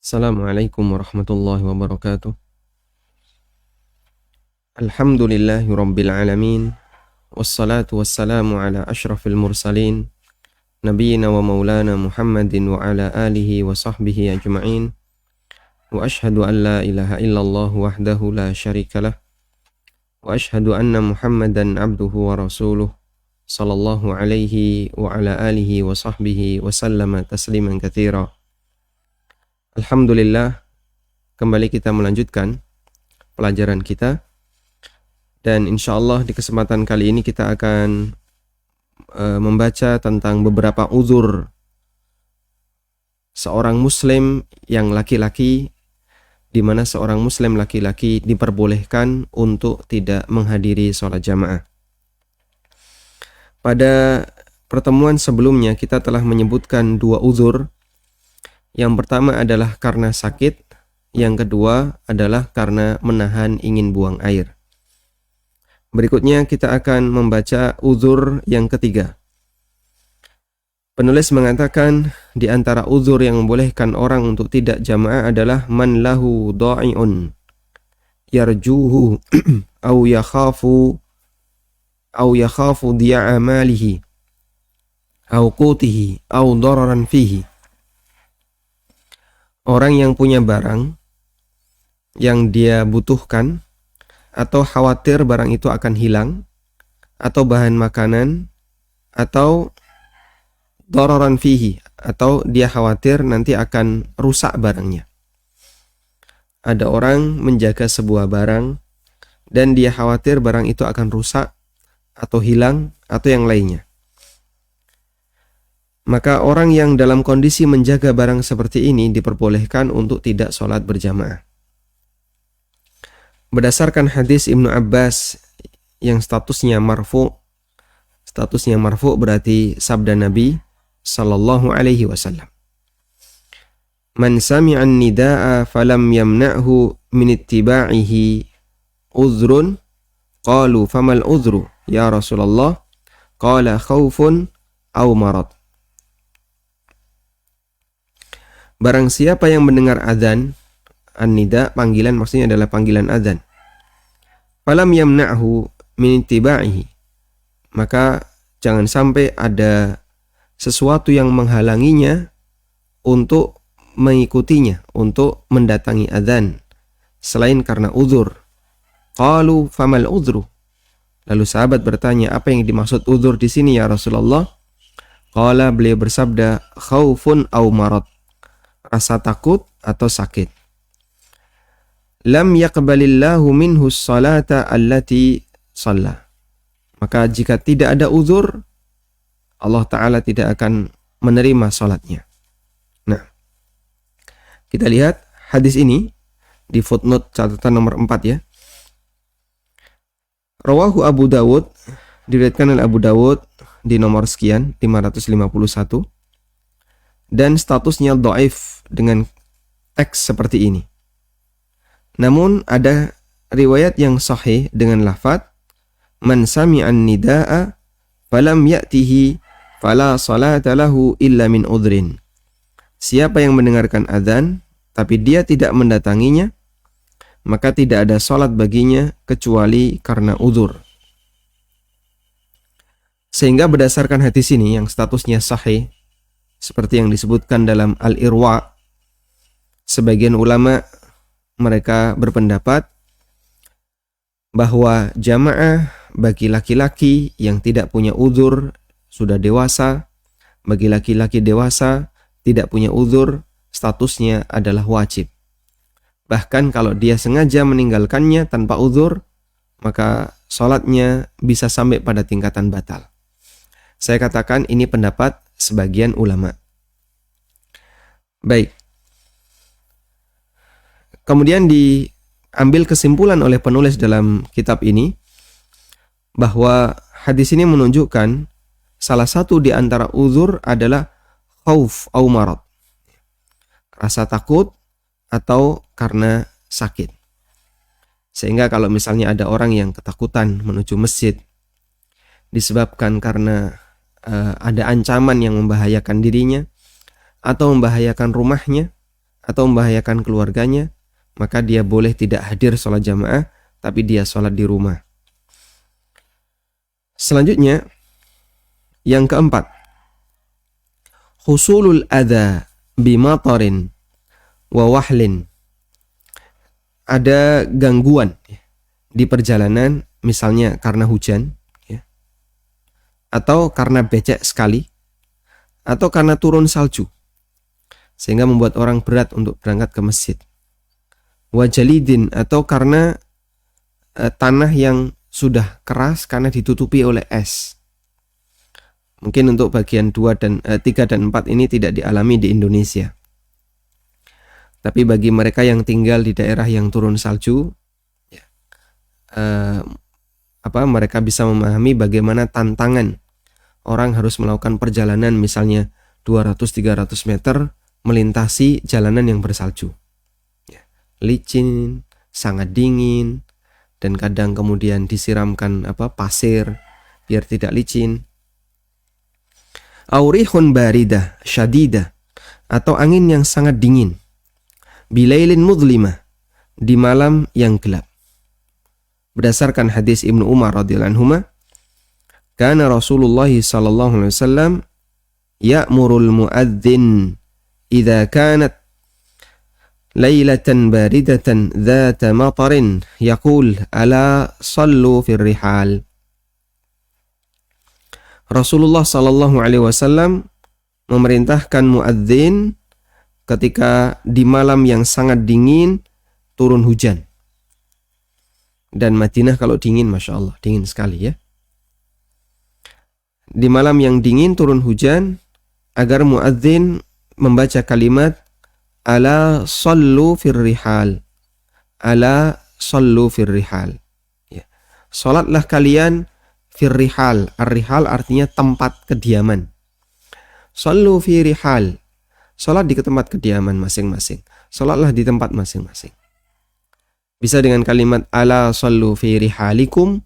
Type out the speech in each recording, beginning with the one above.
Assalamualaikum warahmatullahi wabarakatuh. Alhamdulillahi rabbil alamin. Wassalatu wassalamu ala ashrafil mursalin Nabiyyina wa maulana Muhammadin wa ala alihi wa sahbihi ajma'in. Wa ashhadu an la ilaha illallah wahdahu la syarikalah. Wa ashhadu anna Muhammadan abduhu wa rasuluh sallallahu alaihi wa ala alihi wa sahbihi wa sallama tasliman katsira. Alhamdulillah, kembali kita melanjutkan pelajaran kita. Dan insyaallah di kesempatan kali ini kita akan membaca tentang beberapa uzur seorang muslim yang laki-laki, di mana seorang muslim laki-laki diperbolehkan untuk tidak menghadiri sholat jamaah. Pada pertemuan sebelumnya kita telah menyebutkan dua uzur. Yang pertama adalah karena sakit, yang kedua adalah karena menahan ingin buang air. Berikutnya kita akan membaca uzur yang ketiga. Penulis mengatakan di antara uzur yang membolehkan orang untuk tidak jamaah adalah man lahu dha'i'un yarjuhu au yakhafu di'a malihi au qutihi au dararan fihi. Orang yang punya barang yang dia butuhkan atau khawatir barang itu akan hilang, atau bahan makanan, atau dararan fihi, atau dia khawatir nanti akan rusak barangnya. Ada orang menjaga sebuah barang dan dia khawatir barang itu akan rusak atau hilang atau yang lainnya. Maka orang yang dalam kondisi menjaga barang seperti ini diperbolehkan untuk tidak sholat berjamaah. Berdasarkan hadis Ibnu Abbas yang statusnya marfu berarti sabda Nabi sallallahu alaihi wasallam. Man sami'an nida'a falam yamna'hu min ittiba'ihi uzrun qalu famal uzru ya Rasulullah qala khaufun aw marad. Barang siapa yang mendengar azan, an-nida, panggilan maksudnya adalah panggilan azan. Falam yamna'hu min ittiba'ihi, maka jangan sampai ada sesuatu yang menghalanginya untuk mengikutinya, untuk mendatangi azan selain karena uzur. Qalu famal uzru. Lalu sahabat bertanya, apa yang dimaksud uzur di sini ya Rasulullah? Qala, beliau bersabda, khaufun aw marad. Rasa takut atau sakit. Lam yaqbalillahu minhu sholata allati shalla. Maka jika tidak ada uzur, Allah Ta'ala tidak akan menerima sholatnya. Nah, kita lihat hadis ini di footnote catatan nomor 4 ya. Rawahu Abu Dawud, diriwayatkan oleh Abu Dawud di nomor sekian 551. Dan statusnya dhaif dengan teks seperti ini. Namun ada riwayat yang sahih dengan lafaz man sami'an nida'a falam ya'tihi fala salata lahu illa min udhrin. Siapa yang mendengarkan azan tapi dia tidak mendatanginya, maka tidak ada salat baginya kecuali karena uzur. Sehingga berdasarkan hadis ini yang statusnya sahih, seperti yang disebutkan dalam Al-Irwa, sebagian ulama mereka berpendapat bahwa jamaah bagi laki-laki yang tidak punya uzur, sudah dewasa, bagi laki-laki dewasa tidak punya uzur, statusnya adalah wajib. Bahkan kalau dia sengaja meninggalkannya tanpa uzur, maka sholatnya bisa sampai pada tingkatan batal. Saya katakan ini pendapat sebagian ulama. Baik. Kemudian diambil kesimpulan oleh penulis dalam kitab ini bahwa hadis ini menunjukkan salah satu di antara uzur adalah khauf au marad. Rasa takut atau karena sakit. Sehingga kalau misalnya ada orang yang ketakutan menuju masjid disebabkan karena ada ancaman yang membahayakan dirinya atau membahayakan rumahnya atau membahayakan keluarganya, maka dia boleh tidak hadir sholat jamaah, tapi dia sholat di rumah. Selanjutnya, yang keempat, husulul adha bimatarin wa wahlin. Ada gangguan di perjalanan, misalnya karena hujan, atau karena becek sekali, atau karena turun salju, sehingga membuat orang berat untuk berangkat ke masjid. Wajalidin, atau karena tanah yang sudah keras karena ditutupi oleh es. Mungkin untuk bagian 3 dan 4 ini tidak dialami di Indonesia. Tapi bagi mereka yang tinggal di daerah yang turun salju, mereka bisa memahami bagaimana tantangan orang harus melakukan perjalanan misalnya 200-300 meter melintasi jalanan yang bersalju. Licin, sangat dingin, dan kadang kemudian disiramkan pasir biar tidak licin. Aurihun baridah syadidah, atau angin yang sangat dingin. Bilailin mudlimah, di malam yang gelap. Berdasarkan hadis Ibnu Umar radhiyallahu anhuma, kana Rasulullah sallallahu alaihi wasallam ya'murul muadzin idza kanat lailatan baridatan dzata matarin yaqul ala sallu fir rihal. Rasulullah sallallahu alaihi wasallam memerintahkan muadzin ketika di malam yang sangat dingin turun hujan. Dan Madinah kalau dingin, Masya Allah, dingin sekali ya. Di malam yang dingin turun hujan, agar muadzin membaca kalimat ala sallu fir rihal. Ala sallu fir rihal. Ya. Salatlah kalian fir rihal. Ar-rihal artinya tempat kediaman. Sallu fi rihal. Salat di tempat kediaman masing-masing. Salatlah di tempat masing-masing. Bisa dengan kalimat ala sallu fi rihalikum,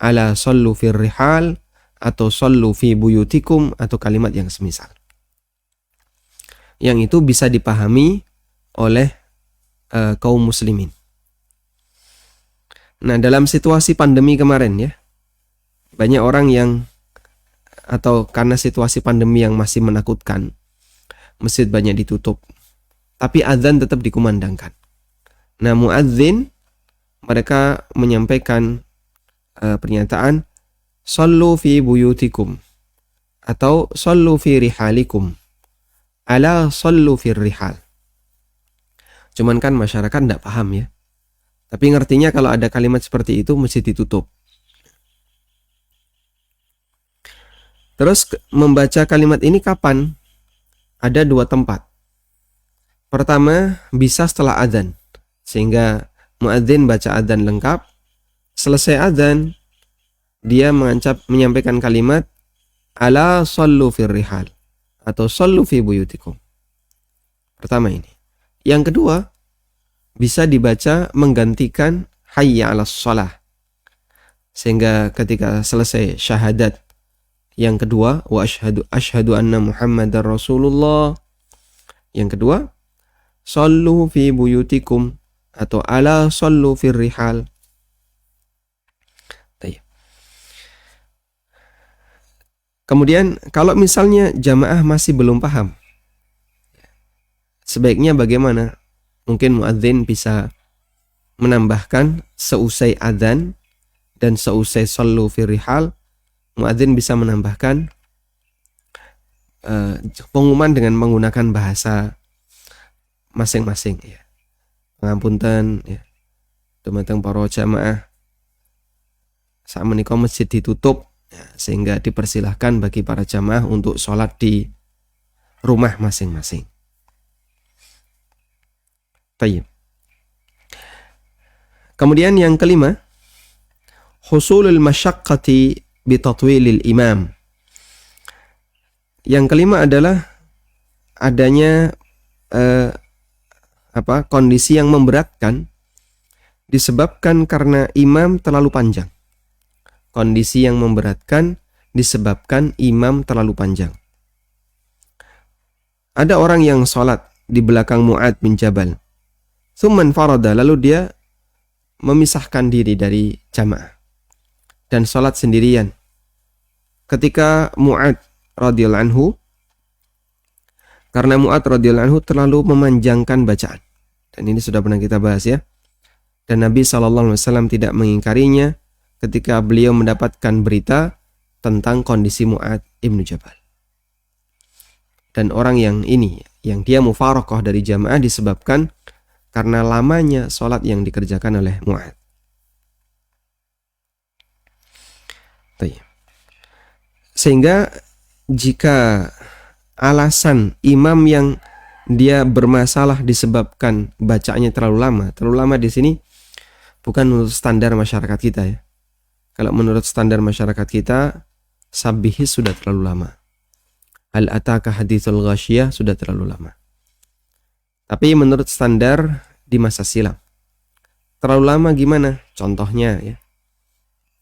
ala sallu fi rihal, atau sallu fi buyutikum, atau kalimat yang semisal. Yang itu bisa dipahami oleh kaum muslimin. Nah, dalam situasi pandemi kemarin ya, banyak orang yang, atau karena situasi pandemi yang masih menakutkan, masjid banyak ditutup, tapi azan tetap dikumandangkan. Nah, muadzin mereka menyampaikan pernyataan sallu fi buyutikum atau sallu fi rihalikum, ala sallu fi rihal. Cuman kan masyarakat tidak paham ya. Tapi ngertinya kalau ada kalimat seperti itu masjid ditutup. Terus membaca kalimat ini kapan? Ada 2 tempat. Pertama, bisa setelah adzan, sehingga muadzin baca adzan lengkap. Selesai adzan, dia menyampaikan kalimat ala sallu fir rihal atau sallu fi buyutikum. Pertama ini. Yang kedua, bisa dibaca menggantikan hayya 'alas shalah. Sehingga ketika selesai syahadat yang kedua, wa asyhadu anna Muhammadar Rasulullah. Yang kedua, sallu fi buyutikum atau ala sallu fir rihal. Kemudian kalau misalnya jamaah masih belum paham, sebaiknya bagaimana? Mungkin muadzin bisa menambahkan seusai adzan dan seusai sallu fir rihal, muadzin bisa menambahkan pengumuman dengan menggunakan bahasa masing-masing ya. Pangapunten ya. Dumateng para jamaah sakmenika masjid ditutup ya, sehingga dipersilahkan bagi para jamaah untuk sholat di rumah masing-masing. Tayyib. Kemudian yang kelima, husulul masyaqqati bitatwilil imam. Yang kelima adalah adanya kondisi yang memberatkan disebabkan karena imam terlalu panjang. Kondisi yang memberatkan disebabkan imam terlalu panjang. Ada orang yang sholat di belakang Mu'adz bin Jabal. Tsumman farada, lalu dia memisahkan diri dari jamaah dan sholat sendirian. Ketika Mu'adz radhiyallahu anhu, karena Mu'adz radhiyallahu anhu terlalu memanjangkan bacaan. Dan ini sudah pernah kita bahas ya. Dan Nabi SAW tidak mengingkarinya ketika beliau mendapatkan berita tentang kondisi Mu'adz ibn Jabal. Dan orang yang dia mufaraqah dari jamaah disebabkan karena lamanya sholat yang dikerjakan oleh Mu'adz. Sehingga jika alasan imam yang dia bermasalah disebabkan bacanya terlalu lama di sini bukan menurut standar masyarakat kita ya. Kalau menurut standar masyarakat kita, sabbihis sudah terlalu lama. Hal ataka hadithul ghasyiyah sudah terlalu lama. Tapi menurut standar di masa silam, terlalu lama gimana? Contohnya ya,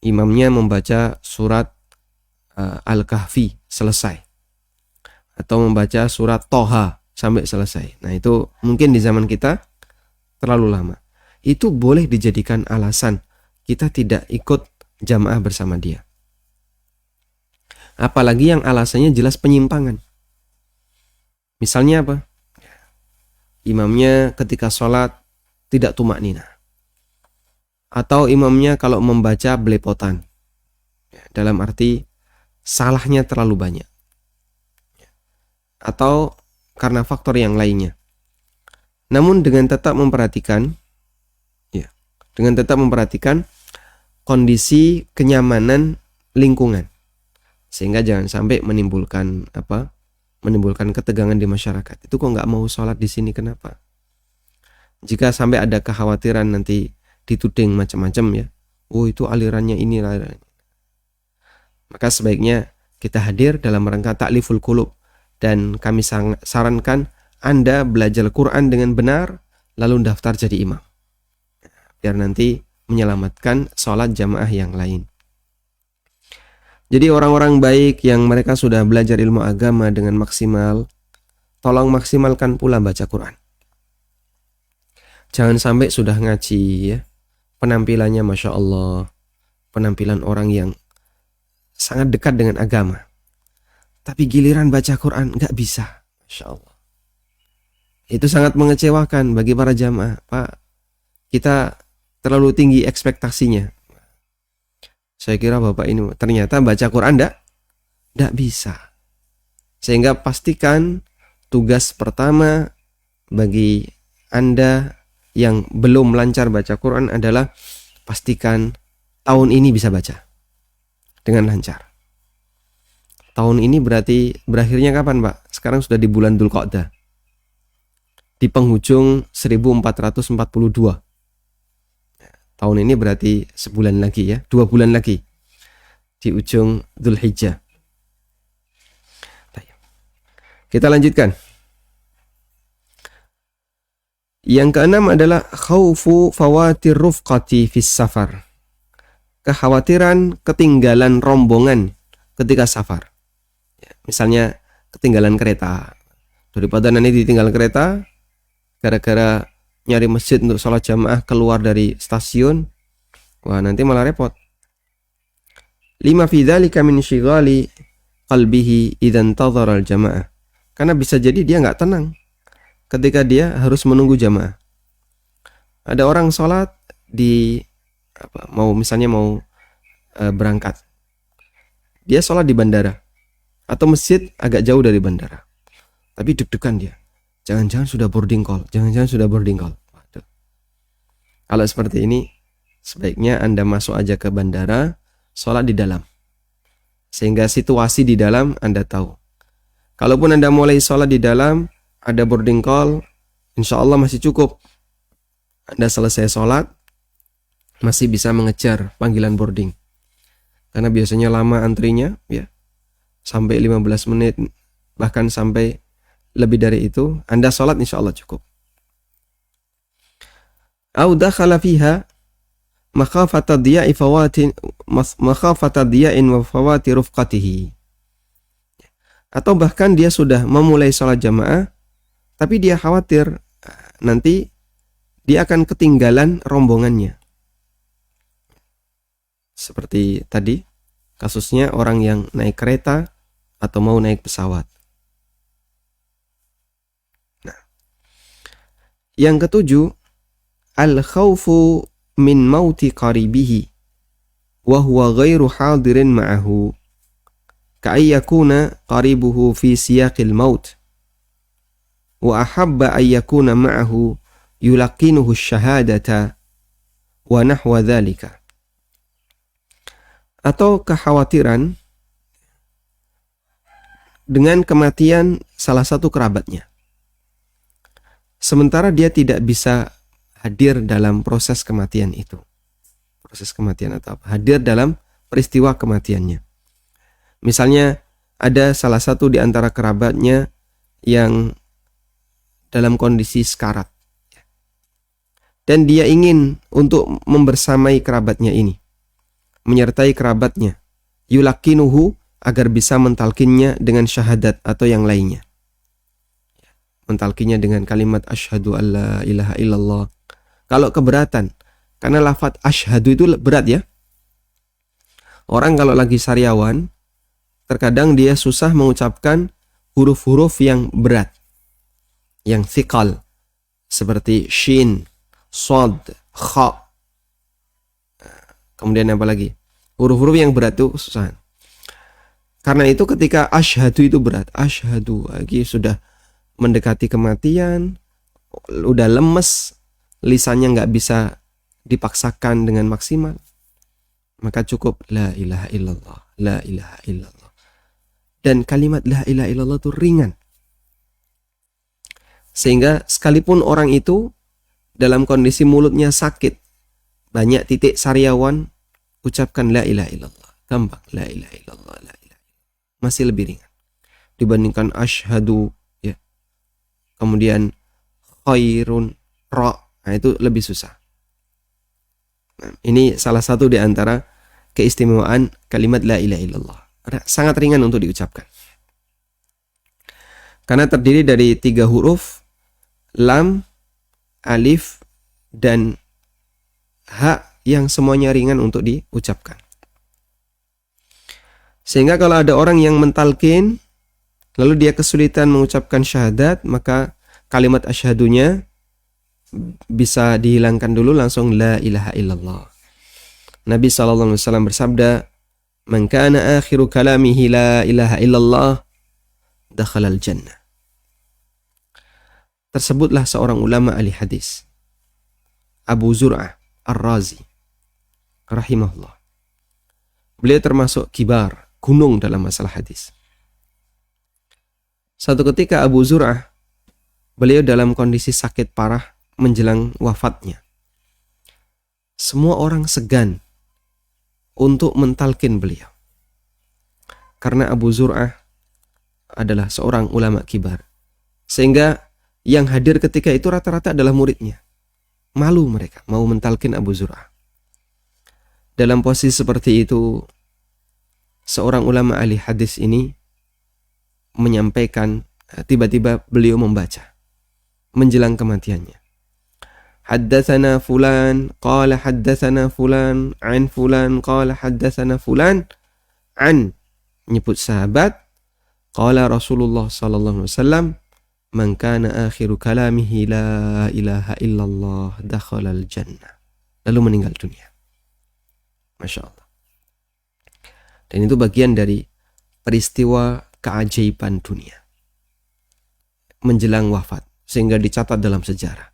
imamnya membaca surat Al-Kahfi selesai, atau membaca surat Toha sampai selesai. Nah itu mungkin di zaman kita terlalu lama. Itu boleh dijadikan alasan kita tidak ikut jamaah bersama dia. Apalagi yang alasannya jelas penyimpangan. Misalnya apa? Imamnya ketika sholat tidak tumakninah. Atau imamnya kalau membaca belepotan. Dalam arti salahnya terlalu banyak. Atau karena faktor yang lainnya. Namun dengan tetap memperhatikan kondisi kenyamanan lingkungan. Sehingga jangan sampai menimbulkan ketegangan di masyarakat. Itu kok nggak mau sholat di sini, kenapa? Jika sampai ada kekhawatiran nanti dituding macam-macam ya, oh itu alirannya ini, maka sebaiknya kita hadir dalam rangka ta'liful qulub, dan kami sarankan Anda belajar Quran dengan benar lalu daftar jadi imam, biar nanti menyelamatkan sholat jamaah yang lain. Jadi orang-orang baik yang mereka sudah belajar ilmu agama dengan maksimal, tolong maksimalkan pula baca Quran. Jangan sampai sudah ngaji ya, penampilannya Masya Allah, penampilan orang yang sangat dekat dengan agama, tapi giliran baca Quran nggak bisa. Masya Allah. Itu sangat mengecewakan bagi para jamaah. Pak, kita terlalu tinggi ekspektasinya. Saya kira Bapak ini ternyata baca Quran enggak bisa. Sehingga pastikan tugas pertama bagi Anda yang belum lancar baca Quran adalah pastikan tahun ini bisa baca dengan lancar. Tahun ini berarti berakhirnya kapan, Pak? Sekarang sudah di bulan Dzulqa'dah. Di penghujung 1442. Tahun ini berarti sebulan lagi ya, 2 bulan lagi di ujung Dzulhijjah. Kita lanjutkan. Yang keenam adalah khaufu fawatir rufqati fis safar. Kekhawatiran ketinggalan rombongan ketika safar. Misalnya ketinggalan kereta. Daripada nanti ditinggal kereta gara-gara nyari masjid untuk sholat jamaah keluar dari stasiun, wah nanti malah repot. Lima fi dzalika min syighali qalbihi idzan tadhara al-jamaah. Karena bisa jadi dia nggak tenang ketika dia harus menunggu jamaah. Ada orang sholat mau berangkat. Dia sholat di bandara atau masjid agak jauh dari bandara. Tapi deg-degan dia. Jangan-jangan sudah boarding call. Waduh. Kalau seperti ini, sebaiknya Anda masuk aja ke bandara, sholat di dalam. Sehingga situasi di dalam Anda tahu. Kalaupun Anda mulai sholat di dalam, ada boarding call, insya Allah masih cukup. Anda selesai sholat, masih bisa mengejar panggilan boarding. Karena biasanya lama antrinya, ya, sampai 15 menit, bahkan sampai lebih dari itu. Anda sholat insya Allah cukup. Au dakhala fiha makhafata diya'i wa fawati rufqatihi. Atau bahkan dia sudah memulai sholat jamaah, Tapi dia khawatir nanti dia akan ketinggalan rombongannya. Seperti tadi, kasusnya orang yang naik kereta atau mau naik pesawat. Nah, yang ketujuh, al-khawfu min mauti qaribihi wa huwa ghairu hadirin ma'ahu ka'ayyakuna qaribuhu fi siyaqil maut wa ahabba ayyakuna ma'ahu yulaqinuhu syahadata wa nahwa dhalika. Atau kekhawatiran dengan kematian salah satu kerabatnya, sementara dia tidak bisa hadir dalam proses kematian itu. Proses kematian atau apa? Hadir dalam peristiwa kematiannya. Misalnya ada salah satu di antara kerabatnya yang dalam kondisi sekarat, dan dia ingin untuk membersamai kerabatnya ini, menyertai kerabatnya, yulakinuhu, agar bisa mentalkinnya dengan syahadat atau yang lainnya. Mentalkinnya dengan kalimat asyhadu alla ilaha illallah. Kalau keberatan, karena lafaz asyhadu itu berat ya. Orang kalau lagi sariawan, terkadang dia susah mengucapkan huruf-huruf yang berat, yang thiqal, seperti shin, shad, kha. Kemudian apa lagi? Huruf-huruf yang berat itu susah. Karena itu ketika asyhadu itu berat. Asyhadu lagi sudah mendekati kematian, udah lemes, lisannya nggak bisa dipaksakan dengan maksimal. Maka cukup la ilaha illallah, la ilaha illallah. Dan kalimat la ilaha illallah itu ringan. Sehingga sekalipun orang itu dalam kondisi mulutnya sakit, banyak titik sariawan, ucapkan la ilaha illallah. Gampang, la ilaha illallah, la ilaha illallah. Masih lebih ringan dibandingkan asyhadu, ya. Kemudian khairun, ra, nah itu lebih susah. Nah, ini salah satu di antara keistimewaan kalimat la ilaha illallah. Sangat ringan untuk diucapkan. Karena terdiri dari 3 huruf, lam, alif, dan ha, yang semuanya ringan untuk diucapkan. Sehingga kalau ada orang yang mentalkin, lalu dia kesulitan mengucapkan syahadat, maka kalimat asyhadunya bisa dihilangkan dulu, langsung la ilaha illallah. Nabi SAW bersabda, man kana akhiru kalamihi la ilaha illallah, dakhalal jannah. Tersebutlah seorang ulama ahli hadis, Abu Zur'ah Ar-Razi rahimahullah. Beliau termasuk kibar, gunung dalam masalah hadis. Satu ketika Abu Zur'ah, beliau dalam kondisi sakit parah menjelang wafatnya. Semua orang segan untuk mentalkin beliau. Karena Abu Zur'ah adalah seorang ulama kibar. Sehingga yang hadir ketika itu rata-rata adalah muridnya. Malu mereka mau mentalkin Abu Zur'ah. Dalam posisi seperti itu, seorang ulama ahli hadis ini menyampaikan, tiba-tiba beliau membaca menjelang kematiannya. Haddatsana fulan qala haddatsana fulan an fulan qala haddatsana fulan an, menyebut sahabat, qala Rasulullah sallallahu alaihi wasallam, man kana akhiru kalamihi la ilaha illallah dakhalal jannah. Lalu meninggal dunia. Masya Allah. Dan itu bagian dari peristiwa keajaiban dunia menjelang wafat, sehingga dicatat dalam sejarah.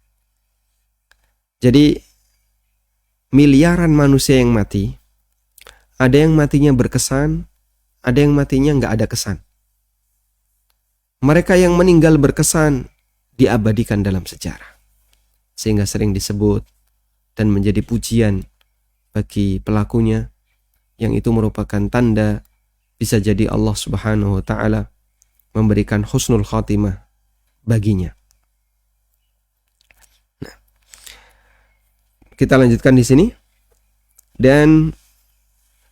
Jadi miliaran manusia yang mati, ada yang matinya berkesan, ada yang matinya nggak ada kesan. Mereka yang meninggal berkesan diabadikan dalam sejarah, sehingga sering disebut dan menjadi pujian bagi pelakunya, yang itu merupakan tanda bisa jadi Allah Subhanahu wa taala memberikan husnul khatimah baginya. Nah, kita lanjutkan di sini. Dan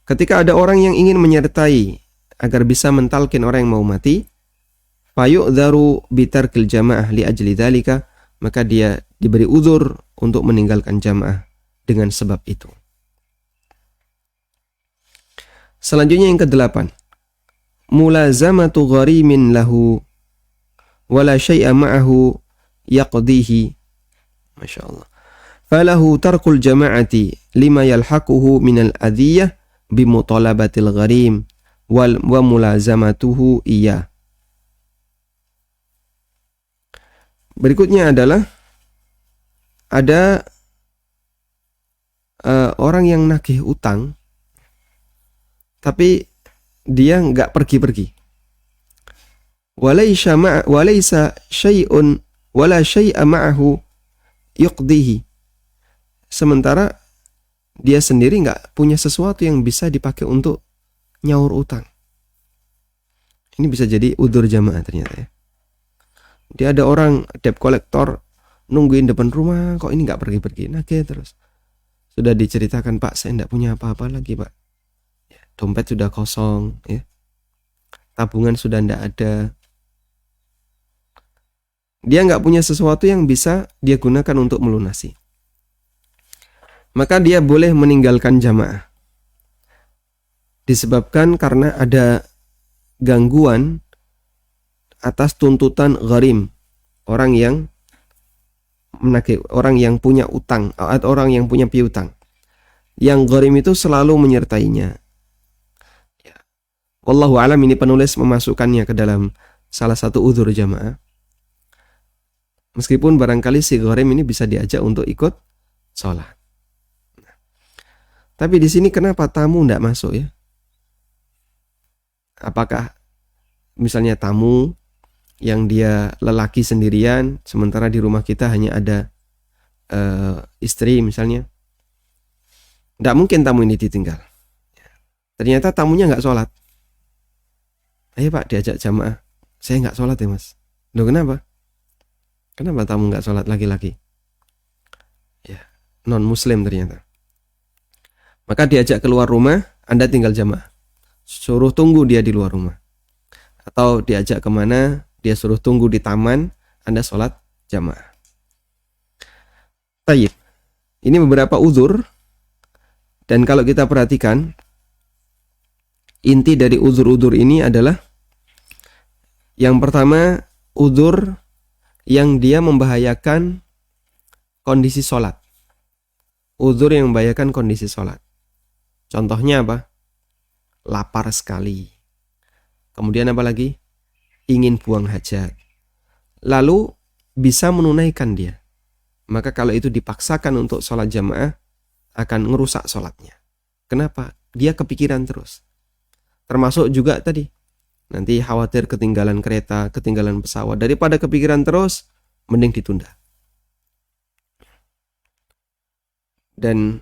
ketika ada orang yang ingin menyertai agar bisa mentalkin orang yang mau mati, fayu'dzaru bitarkil jamaah li ajli dzalika, maka dia diberi uzur untuk meninggalkan jamaah dengan sebab itu. Selanjutnya yang ke-8, mulazamatu gharimin lahu wala syai'a ma'ahu yaqdihi. Masyaallah. Falahu tarkul jama'ati lima yalhaquhu minal adhiyah bimutalabatil gharim wa mulazamatuhu iya. Berikutnya adalah ada orang yang nagih utang tapi dia nggak pergi-pergi. Walaysa syai'un wala syai'a ma'ahu yuqdihi. Sementara dia sendiri nggak punya sesuatu yang bisa dipakai untuk nyaur utang. Ini bisa jadi udzur jamaah ternyata ya. Dia ada orang debt collector nungguin depan rumah, kok ini nggak pergi-pergi, nagih terus. Sudah diceritakan, Pak, saya nggak punya apa-apa lagi, Pak. Ya, dompet sudah kosong, ya. Tabungan sudah nggak ada. Dia nggak punya sesuatu yang bisa dia gunakan untuk melunasi. Maka dia boleh meninggalkan jamaah. Disebabkan karena ada gangguan atas tuntutan gharim, orang yang menagih, orang yang punya utang atau orang yang punya piutang. Yang gharim itu selalu menyertainya. Ya. Wallahu alam, ini penulis memasukkannya ke dalam salah satu udzur jamaah. Meskipun barangkali si gharim ini bisa diajak untuk ikut sholat. Tapi di sini kenapa tamu tidak masuk ya? Apakah misalnya tamu yang dia lelaki sendirian, sementara di rumah kita hanya ada istri misalnya, tidak mungkin tamu ini ditinggal. Ternyata tamunya nggak sholat. Ayo Pak, diajak jamaah. Saya nggak sholat ya Mas. Loh kenapa? Kenapa tamu nggak sholat laki-laki? Ya, non muslim ternyata. Maka diajak keluar rumah, Anda tinggal jamaah. Suruh tunggu dia di luar rumah. Atau diajak kemana, dia suruh tunggu di taman, Anda sholat jamaah. Tayyib. Ini beberapa uzur. Dan kalau kita perhatikan, inti dari uzur-uzur ini adalah yang pertama, uzur yang dia membahayakan kondisi sholat. Uzur yang membahayakan kondisi sholat. Contohnya apa? Lapar sekali. Kemudian apa lagi? Ingin buang hajat. Lalu bisa menunaikan dia. Maka kalau itu dipaksakan untuk sholat jamaah, akan ngerusak sholatnya. Kenapa? Dia kepikiran terus. Termasuk juga tadi, nanti khawatir ketinggalan kereta, ketinggalan pesawat. Daripada kepikiran terus, mending ditunda. Dan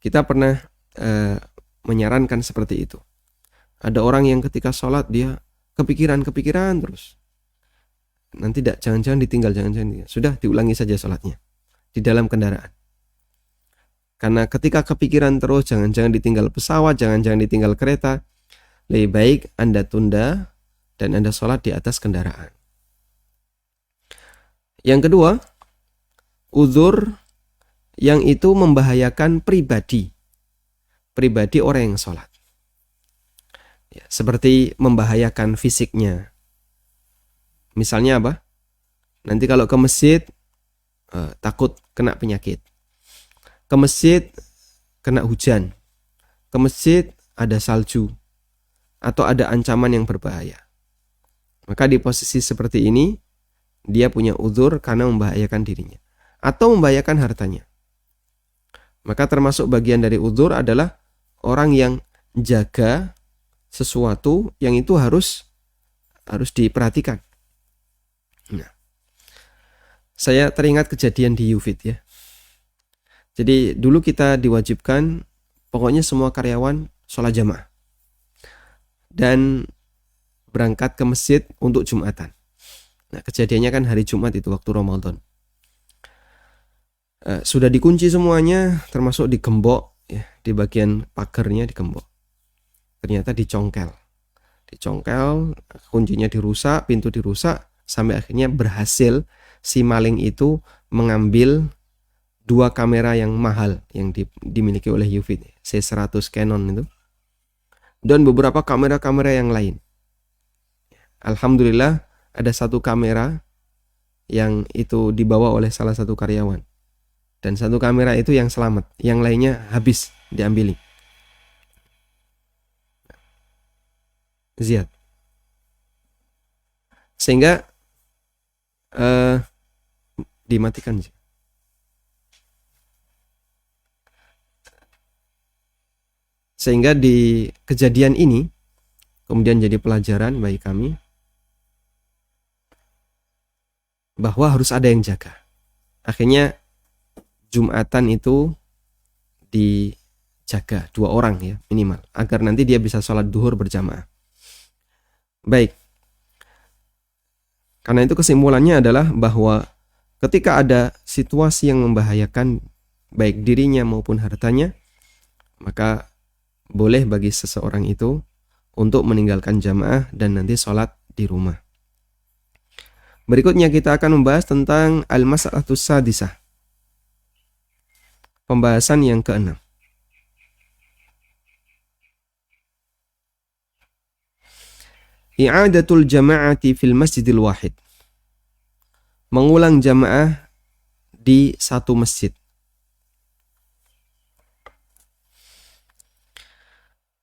kita pernah menyarankan seperti itu. Ada orang yang ketika sholat dia kepikiran terus. Nanti jangan-jangan ditinggal. Sudah diulangi saja sholatnya di dalam kendaraan. Karena ketika kepikiran terus, jangan-jangan ditinggal pesawat, jangan-jangan ditinggal kereta, lebih baik Anda tunda dan Anda sholat di atas kendaraan. Yang kedua, uzur yang itu membahayakan pribadi orang yang sholat. Ya, seperti membahayakan fisiknya. Misalnya apa? Nanti kalau ke masjid takut kena penyakit. Ke masjid kena hujan. Ke masjid ada salju. Atau ada ancaman yang berbahaya. Maka di posisi seperti ini, dia punya uzur karena membahayakan dirinya. Atau membahayakan hartanya. Maka termasuk bagian dari uzur adalah orang yang jaga sesuatu yang itu harus diperhatikan. Nah, saya teringat kejadian di Yufid ya. Jadi dulu kita diwajibkan pokoknya semua karyawan sholat jamaah dan berangkat ke masjid untuk Jumatan. Nah, kejadiannya kan hari Jumat itu waktu Ramadan. Sudah dikunci semuanya, termasuk digembok ya, di bagian pagarnya digembok. Ternyata dicongkel dicongkel, kuncinya dirusak, pintu dirusak, sampai akhirnya berhasil si maling itu mengambil 2 kamera yang mahal yang dimiliki oleh Yufid, C100 Canon itu, dan beberapa kamera-kamera yang lain. Alhamdulillah ada 1 kamera yang itu dibawa oleh salah satu karyawan, dan 1 kamera itu yang selamat, yang lainnya habis diambil. Ziyad. Sehingga dimatikan. Sehingga di kejadian ini kemudian jadi pelajaran bagi kami bahwa harus ada yang jaga. Akhirnya Jumatan itu dijaga 2 orang ya minimal, agar nanti dia bisa sholat duhur berjamaah. Baik. Karena itu kesimpulannya adalah bahwa ketika ada situasi yang membahayakan baik dirinya maupun hartanya, maka boleh bagi seseorang itu untuk meninggalkan jamaah dan nanti sholat di rumah. Berikutnya kita akan membahas tentang al-mas'alatus sadisah. Pembahasan yang ke-6. I'adatul jama'ati fil masjidil wahid. Mengulang jamaah di satu masjid.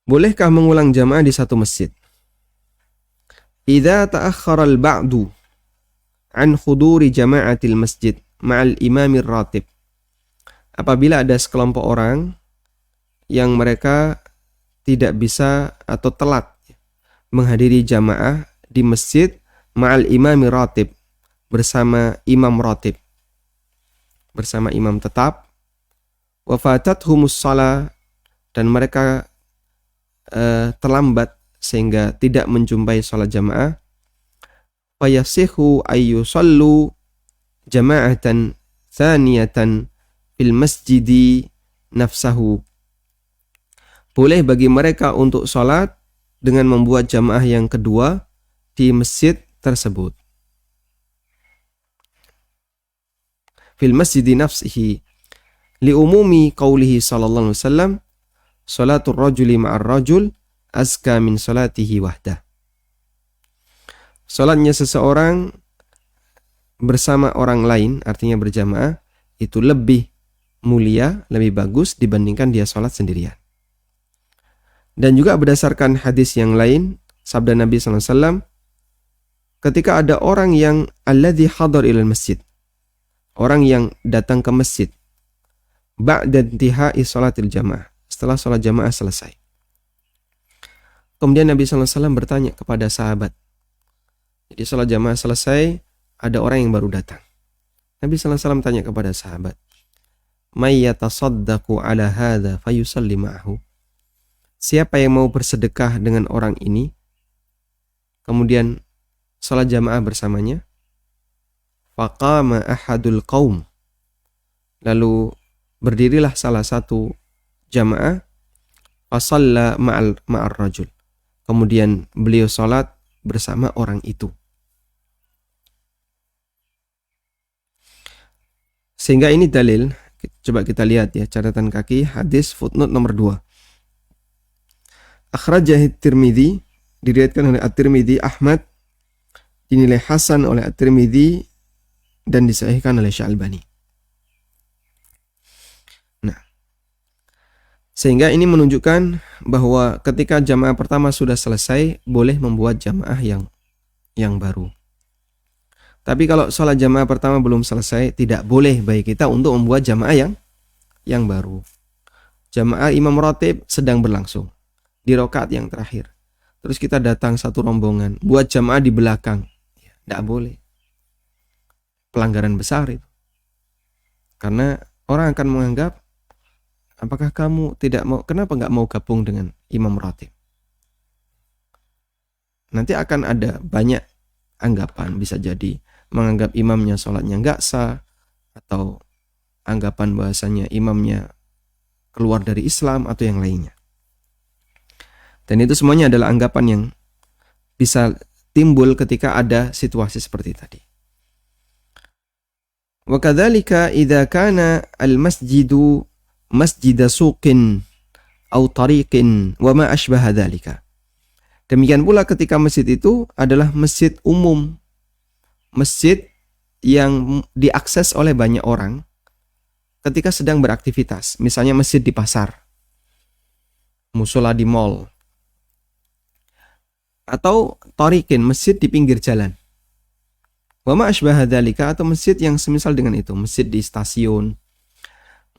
Bolehkah mengulang jamaah di satu masjid? Idza ta'akhkhara al-ba'du an khuduri jama'atil masjid ma'al imamir ratib. Apabila ada sekelompok orang yang mereka tidak bisa atau telat menghadiri jamaah di masjid ma'al imamir ratib, bersama imam ratib, bersama imam tetap, wa fatathumus shalah, dan mereka terlambat sehingga tidak menjumpai sholat jamaah, fayasihu ayyusallu jama'atan thaniyatan fil masjidi nafsahu. Boleh bagi mereka untuk sholat dengan membuat jamaah yang kedua di masjid tersebut. Fil masjidi nafsihi li umumi qawlihi sallallahu alaihi wasallam, salatul rajuli ma'ar rajul azka min salatihi wahdah. Salatnya seseorang bersama orang lain, artinya berjamaah, itu lebih mulia, lebih bagus dibandingkan dia salat sendirian. Dan juga berdasarkan hadis yang lain, sabda Nabi sallallahu alaihi wasallam, ketika ada orang yang alladzi hadar ilal masjid, orang yang datang ke masjid, ba'da intihai salatil jamaah, setelah sholat jamaah selesai. Kemudian Nabi SAW bertanya kepada sahabat. Jadi sholat jamaah selesai, ada orang yang baru datang. Nabi SAW tanya kepada sahabat, may yatasaddaqu ala hadha fayusalli ma'ahu. Siapa yang mau bersedekah dengan orang ini, kemudian sholat jamaah bersamanya? Faqama ahadul qaum. Lalu berdirilah salah satu jamaah, fasalla ma'ar rajul. Kemudian beliau salat bersama orang itu. Sehingga ini dalil, coba kita lihat ya, catatan kaki hadis footnote nomor 2. Akhrajah At-Tirmidzi, diriwayatkan oleh At-Tirmidzi, Ahmad, dinilai hasan oleh At-Tirmidzi dan disahihkan oleh Syalbani. Sehingga ini menunjukkan bahwa ketika jamaah pertama sudah selesai, boleh membuat jamaah yang baru. Tapi kalau sholat jamaah pertama belum selesai, tidak boleh bagi kita untuk membuat jamaah yang baru. Jamaah imam ratib sedang berlangsung di rakaat yang terakhir. Terus kita datang satu rombongan, buat jamaah di belakang. Tidak boleh. Pelanggaran besar itu. Karena orang akan menganggap, apakah kamu tidak mau, kenapa nggak mau gabung dengan imam ratib? Nanti akan ada banyak anggapan, bisa jadi menganggap imamnya sholatnya nggak sah, atau anggapan bahasanya imamnya keluar dari Islam atau yang lainnya. Dan itu semuanya adalah anggapan yang bisa timbul ketika ada situasi seperti tadi. Wa kadzalika idza kana al-masjidu masjida suqin aw tariqin wa ma asbaha dzalika. Demikian pula ketika masjid itu adalah masjid umum, masjid yang diakses oleh banyak orang ketika sedang beraktivitas, misalnya masjid di pasar, musola di mall, atau tariqin, masjid di pinggir jalan. Wa ma asbaha dzalika, atau masjid yang semisal dengan itu, masjid di stasiun,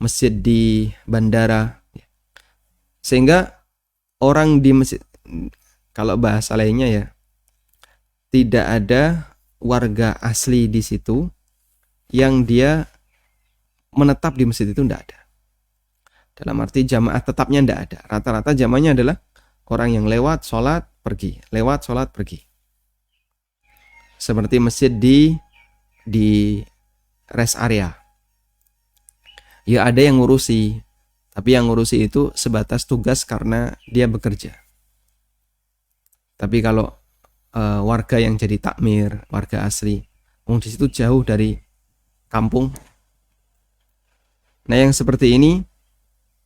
masjid di bandara. Sehingga orang di masjid, kalau bahasa lainnya ya, tidak ada warga asli di situ yang dia menetap di masjid itu, tidak ada. Dalam arti jamaah tetapnya tidak ada. Rata-rata jamaahnya adalah orang yang lewat, sholat, pergi. Lewat, sholat, pergi. Seperti masjid di rest area. Ya ada yang ngurusi, tapi yang ngurusi itu sebatas tugas karena dia bekerja. Tapi kalau warga yang jadi takmir, warga asli, di situ jauh dari kampung. Nah, yang seperti ini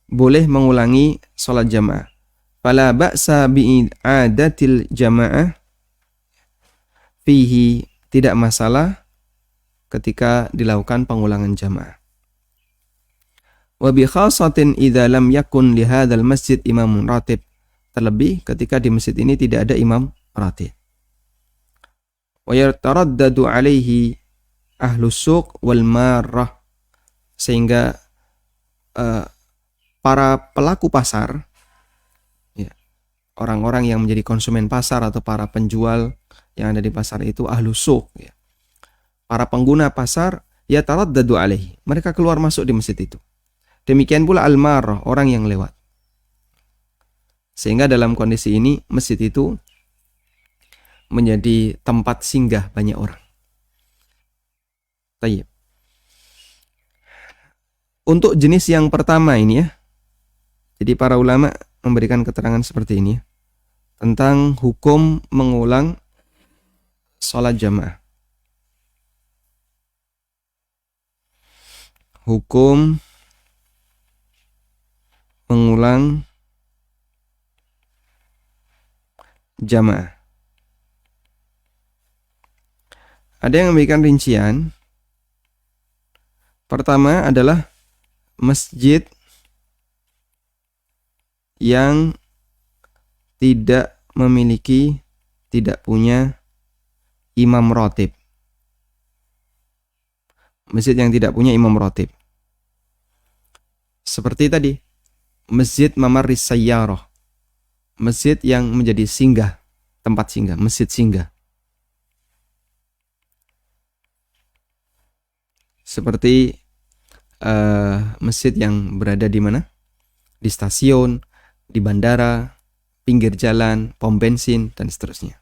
boleh mengulangi sholat jamaah. Fala ba'sa bi'adatil jamaah fihi, tidak masalah ketika dilakukan pengulangan jamaah. Wa bi khasatin idza lam yakun li hadzal masjid imamun ratib, terlebih ketika di masjid ini tidak ada imam ratib. Wa yataraddadu alaihi ahlus suq wal marrah, sehingga para pelaku pasar, ya, orang-orang yang menjadi konsumen pasar atau para penjual yang ada di pasar itu ahlus suq, ya. Para pengguna pasar yataraddadu alaihi, mereka keluar masuk di masjid itu. Demikian pula al-marrah, orang yang lewat. Sehingga dalam kondisi ini masjid itu menjadi tempat singgah banyak orang. Tayyib. Untuk jenis yang pertama ini ya, jadi para ulama memberikan keterangan seperti ini ya, tentang hukum mengulang sholat jamaah. Hukum mengulang jamaah. Ada yang memberikan rincian. Pertama adalah masjid yang tidak punya imam ratib. Masjid yang tidak punya imam ratib. Seperti tadi, masjid Mamarris Sayyarah, masjid yang menjadi singgah, tempat singgah, masjid singgah. Seperti masjid yang berada di mana? Di stasiun, di bandara, pinggir jalan, pom bensin, dan seterusnya.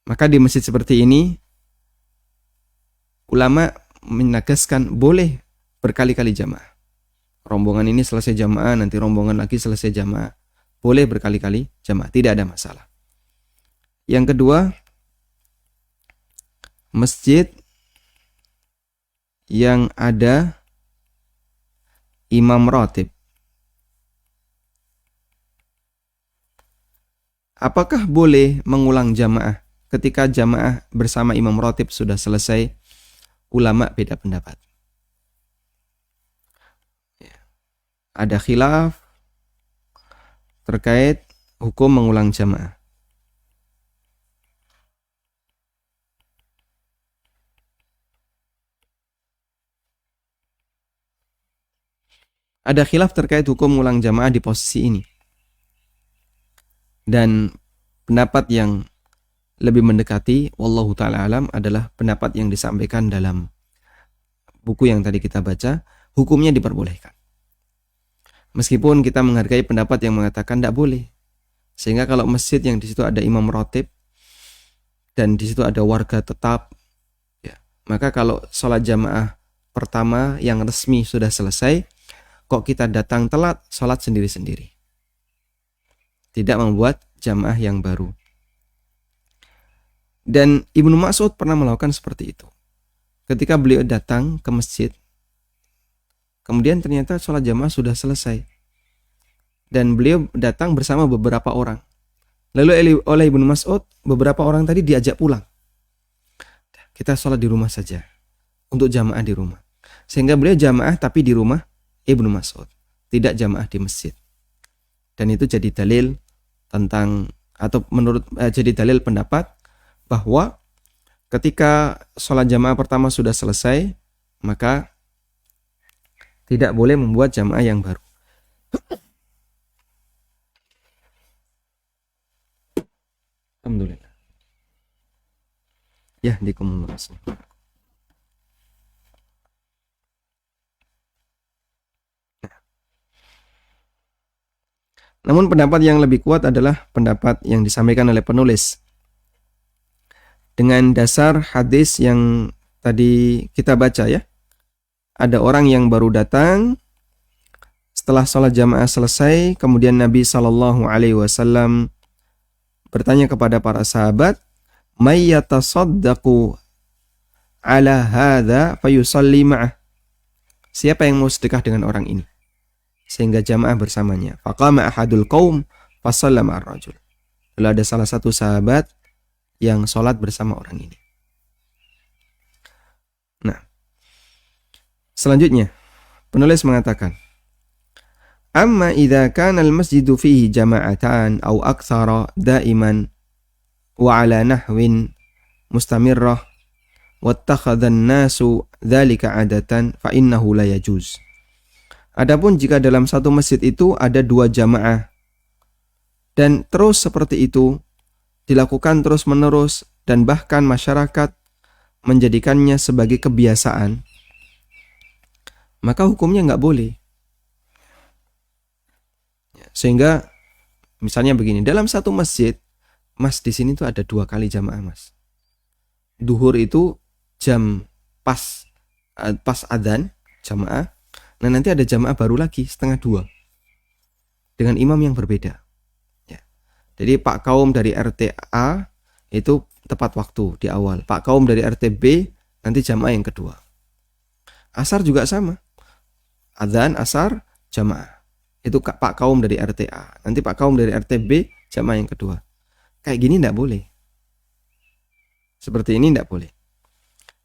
Maka di masjid seperti ini, ulama menegaskan boleh berkali-kali jamaah. Rombongan ini selesai jamaah, nanti rombongan lagi selesai jamaah. Boleh berkali-kali jamaah, tidak ada masalah. Yang kedua, masjid yang ada imam ratib. Apakah boleh mengulang jamaah ketika jamaah bersama imam ratib sudah selesai? Ulama beda pendapat. Ada khilaf terkait hukum mengulang jamaah. Ada khilaf terkait hukum mengulang jamaah di posisi ini. Dan pendapat yang lebih mendekati, wallahu ta'ala alam, adalah pendapat yang disampaikan dalam buku yang tadi kita baca, hukumnya diperbolehkan. Meskipun kita menghargai pendapat yang mengatakan tidak boleh. Sehingga kalau masjid yang di situ ada imam ratib dan di situ ada warga tetap, ya, maka kalau sholat jamaah pertama yang resmi sudah selesai, kok kita datang telat, sholat sendiri-sendiri. Tidak membuat jamaah yang baru. Dan Ibnu Mas'ud pernah melakukan seperti itu. Ketika beliau datang ke masjid, kemudian ternyata sholat jamaah sudah selesai. Dan beliau datang bersama beberapa orang. Lalu oleh Ibnu Mas'ud, beberapa orang tadi diajak pulang. Kita sholat di rumah saja. Untuk jamaah di rumah. Sehingga beliau jamaah tapi di rumah Ibnu Mas'ud. Tidak jamaah di masjid. Dan itu jadi dalil tentang, atau jadi dalil pendapat bahwa ketika sholat jamaah pertama sudah selesai, maka tidak boleh membuat jamaah yang baru. Alhamdulillah. Ya, dikumulasi. Namun pendapat yang lebih kuat adalah pendapat yang disampaikan oleh penulis. Dengan dasar hadis yang tadi kita baca ya. Ada orang yang baru datang, setelah sholat jamaah selesai, kemudian Nabi SAW bertanya kepada para sahabat, "May yatasaddaqu ala hadza fayusalli ma'ah?" Siapa yang mau sedekah dengan orang ini? Sehingga jamaah bersamanya. Faqama ahadul qaum fasallama ar-rajul. Lalu ada salah satu sahabat yang sholat bersama orang ini. Nah, selanjutnya penulis mengatakan, amma idza kana al-masjidu fihi jama'atan aw aktsara da'iman wa ala nahwin mustamirrah wattakhadha an-nasu dzalika 'adatan fa innahu la yajuz. Adapun jika dalam satu masjid itu ada 2 jamaah dan terus seperti itu dilakukan terus-menerus dan bahkan masyarakat menjadikannya sebagai kebiasaan, maka hukumnya nggak boleh. Sehingga misalnya begini, dalam satu masjid, mas di sini tuh ada 2 kali jamaah mas. Duhur itu jam pas adzan jamaah. Nah nanti ada jamaah baru lagi setengah 2 dengan imam yang berbeda. Ya. Jadi Pak Kaum dari RT A itu tepat waktu di awal. Pak Kaum dari RT B nanti jamaah yang kedua. Asar juga sama. Adzan asar jamaah. Itu Pak Kaum dari RT A. Nanti Pak Kaum dari RT B jamaah yang kedua. Kayak gini enggak boleh. Seperti ini enggak boleh.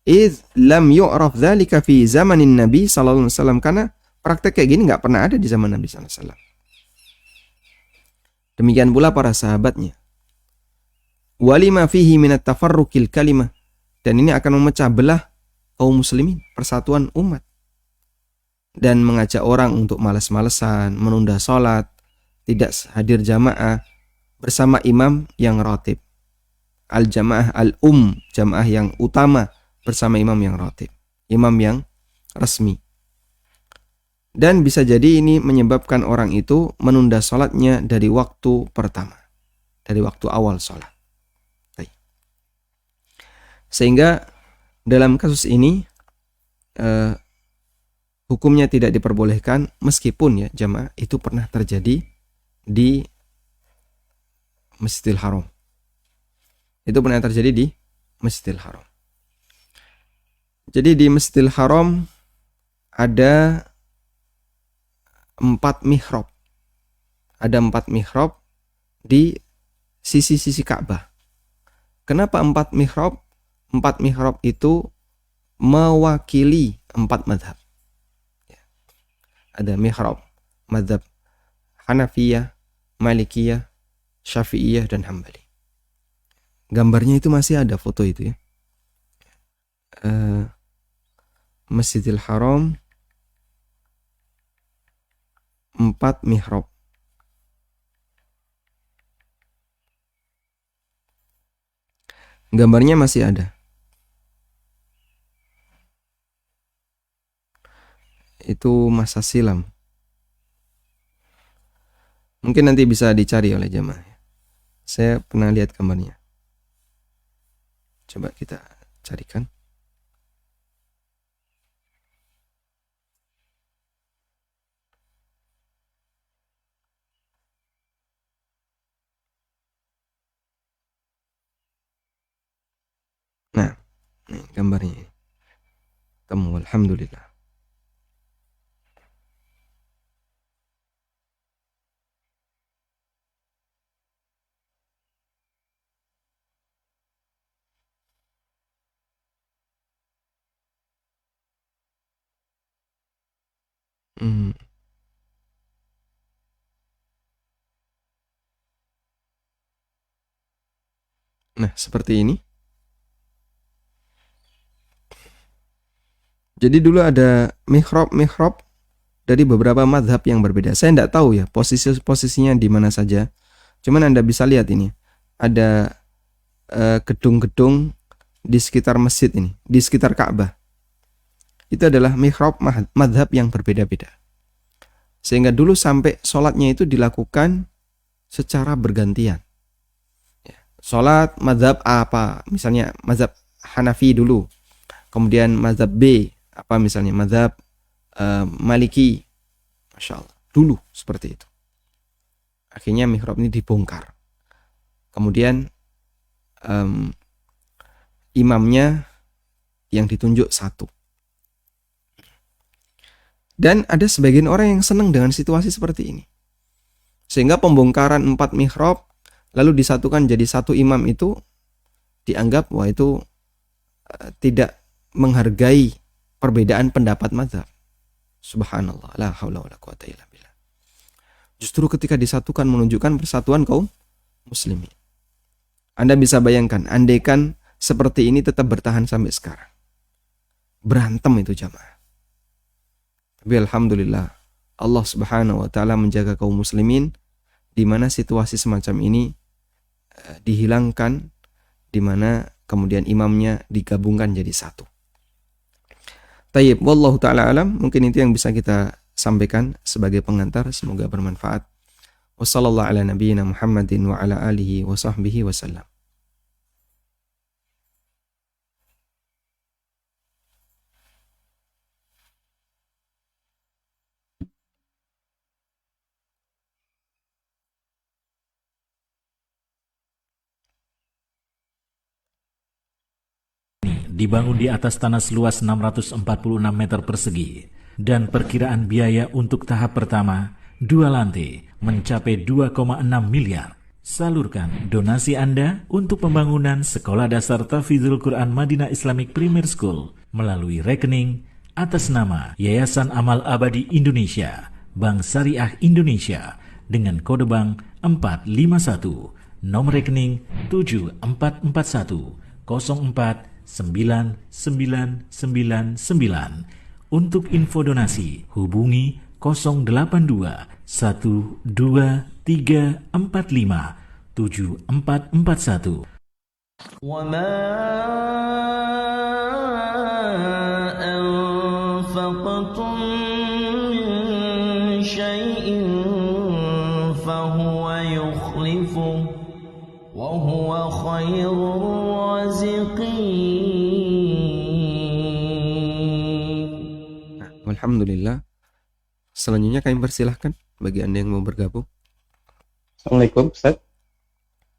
Iz lam yu'raf dzalika fi zamanin Nabi sallallahu alaihi wasallam, karena praktek kayak gini enggak pernah ada di zaman Nabi sallallahu alaihi wasallam. Demikian pula para sahabatnya. Walima fihi minat tafarruqil kalimah, dan ini akan memecah belah kaum muslimin, persatuan umat, dan mengajak orang untuk malas-malesan, menunda sholat, tidak hadir jamaah bersama imam yang ratib. Al-jamaah jamaah yang utama bersama imam yang ratib, imam yang resmi. Dan bisa jadi ini menyebabkan orang itu menunda sholatnya dari waktu pertama, dari waktu awal sholat. Sehingga dalam kasus ini hukumnya tidak diperbolehkan, meskipun ya jamaah itu pernah terjadi di Masjidil Haram. Itu pernah terjadi di Masjidil Haram. Jadi di Masjidil Haram ada 4 mihrab. Ada 4 mihrab di sisi-sisi Ka'bah. Kenapa 4 mihrab? 4 mihrab itu mewakili 4 mazhab. Ada mihrab mazhab Hanafiyah, Malikiyah, Syafi'iyah, dan Hambali. Gambarnya itu masih ada foto itu ya. Masjidil Haram 4 mihrab. Gambarnya masih ada. Itu masa silam. Mungkin nanti bisa dicari oleh jemaah. Saya pernah lihat gambarnya. Coba kita carikan. gambarnya. Temu, alhamdulillah. Hmm. Nah, seperti ini. Jadi dulu ada mihrab dari beberapa madhab yang berbeda. Saya tidak tahu ya posisinya di mana saja. Cuman Anda bisa lihat ini. Ada gedung-gedung di sekitar masjid ini, di sekitar Ka'bah. Itu adalah mihrab madhab yang berbeda-beda. Sehingga dulu sampai sholatnya itu dilakukan secara bergantian. Sholat madhab apa? Misalnya madhab Hanafi dulu. Kemudian madhab B. Apa misalnya madhab Maliki. Masya Allah. Dulu seperti itu. Akhirnya mihrab ini dibongkar. Kemudian imamnya yang ditunjuk satu. Dan ada sebagian orang yang senang dengan situasi seperti ini. Sehingga pembongkaran 4 mihrab lalu disatukan jadi satu imam itu dianggap wah itu tidak menghargai perbedaan pendapat mazhab. Subhanallah, la haula wala quwata illa billah. Justru ketika disatukan menunjukkan persatuan kaum muslimin. Anda bisa bayangkan, andaikan seperti ini tetap bertahan sampai sekarang. Berantem itu jamaah. Tapi alhamdulillah, Allah Subhanahu wa taala menjaga kaum muslimin di mana situasi semacam ini dihilangkan, di mana kemudian imamnya digabungkan jadi satu. Tayyib, wallahu taala alam, mungkin itu yang bisa kita sampaikan sebagai pengantar, semoga bermanfaat. Wassallallahu ala nabiyyina Muhammadin wa ala alihi wa sahbihi wasallam. Dibangun di atas tanah seluas 646 meter persegi dan perkiraan biaya untuk tahap pertama 2 lantai mencapai 2,6 miliar. Salurkan donasi Anda untuk pembangunan Sekolah Dasar Tahfidzul Quran Madinah Islamic Primary School melalui rekening atas nama Yayasan Amal Abadi Indonesia, Bank Syariah Indonesia dengan kode bank 451, nomor rekening 7441 04 9999. Untuk info donasi hubungi 082 12345 7441. وما أنفقتم من شيء فهو يخلفه وهو خير الرازقين. Alhamdulillah. Selanjutnya kami persilahkan bagi Anda yang mau bergabung. Assalamualaikum Ustaz.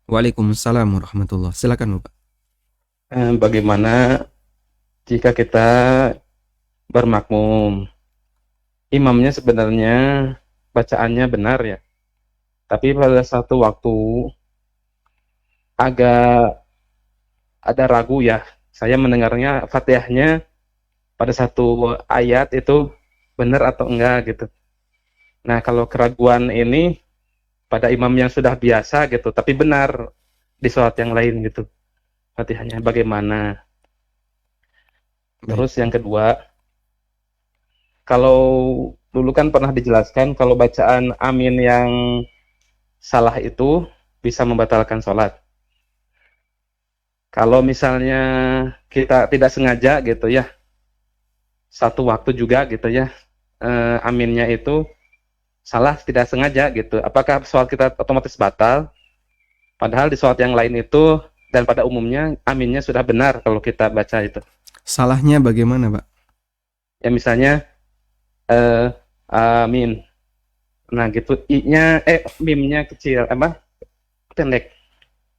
Waalaikumsalam warahmatullahi. Silakan Bapak. Bagaimana jika kita bermakmum, imamnya sebenarnya bacaannya benar ya, tapi pada satu waktu agak ada ragu ya, saya mendengarnya Fatihahnya pada satu ayat itu benar atau enggak gitu. Nah, kalau keraguan ini pada imam yang sudah biasa gitu, tapi benar di sholat yang lain gitu, Fatihahnya bagaimana? Terus yang kedua, kalau dulu kan pernah dijelaskan kalau bacaan amin yang salah itu bisa membatalkan sholat. Kalau misalnya kita tidak sengaja gitu ya, satu waktu juga gitu ya, aminnya itu salah tidak sengaja gitu, apakah sholat kita otomatis batal? Padahal di sholat yang lain itu dan pada umumnya aminnya sudah benar kalau kita baca itu. Salahnya bagaimana, Pak? Ya misalnya amin, nah gitu, i-nya mim-nya kecil, pendek,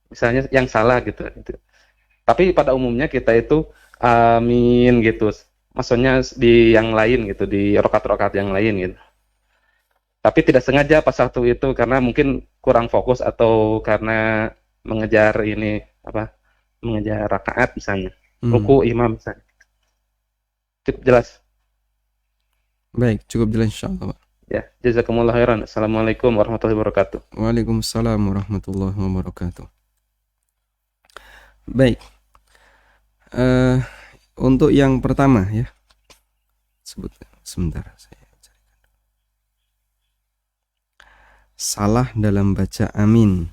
misalnya yang salah gitu. Tapi pada umumnya kita itu amin gitu. Maksudnya di yang lain gitu, di rokat-rokat yang lain gitu. Tapi tidak sengaja pas waktu itu karena mungkin kurang fokus atau karena mengejar ini apa? Mengejar rakaat misalnya. Ruku imam misalnya. Cukup jelas. Baik, cukup jelas insyaallah, Pak. Ya, jazakumullah khairan. Assalamualaikum warahmatullahi wabarakatuh. Waalaikumsalam warahmatullahi wabarakatuh. Baik. Untuk yang pertama ya. Sebentar saya carikan. Salah dalam baca amin.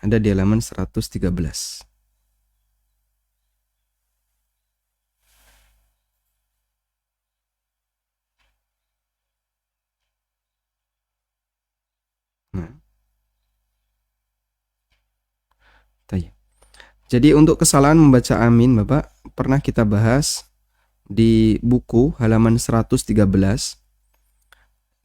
Ada di halaman 113. Nah. Jadi untuk kesalahan membaca amin, Bapak, pernah kita bahas di buku halaman 113,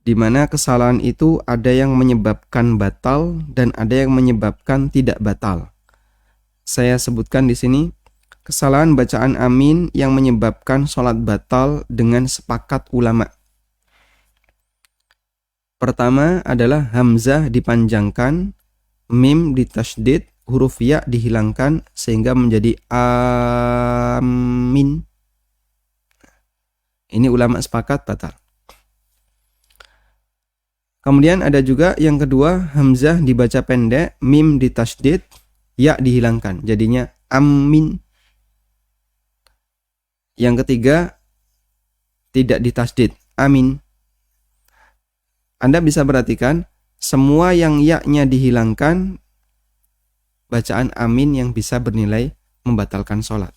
di mana kesalahan itu ada yang menyebabkan batal dan ada yang menyebabkan tidak batal. Saya sebutkan di sini kesalahan bacaan amin yang menyebabkan sholat batal dengan sepakat ulama. Pertama adalah hamzah dipanjangkan, mim ditasydid, huruf ya dihilangkan sehingga menjadi amin. Ini ulama sepakat batal. Kemudian ada juga yang kedua, hamzah dibaca pendek, mim ditasydid, ya dihilangkan, jadinya amin. Yang ketiga, tidak ditasydid, amin. Anda bisa perhatikan, semua yang ya-nya dihilangkan, bacaan amin yang bisa bernilai membatalkan sholat.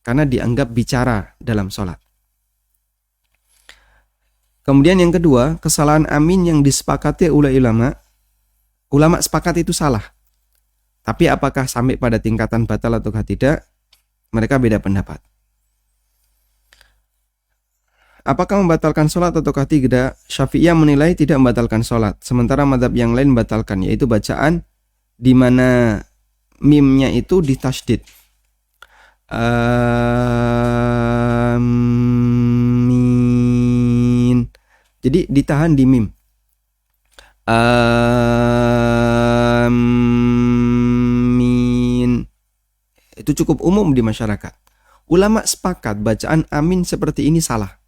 Karena dianggap bicara dalam sholat. Kemudian yang kedua, kesalahan amin yang disepakati oleh ulama. Ulama sepakat itu salah. Tapi apakah sampai pada tingkatan batal atau tidak? Mereka beda pendapat. Apakah membatalkan sholat ataukah tidak? Syafi'iyah menilai tidak membatalkan sholat. Sementara mazhab yang lain membatalkan, yaitu bacaan di mana mimnya itu ditasydid. Amin. Jadi ditahan di mim. Amin. Itu cukup umum di masyarakat. Ulama sepakat bacaan amin seperti ini salah.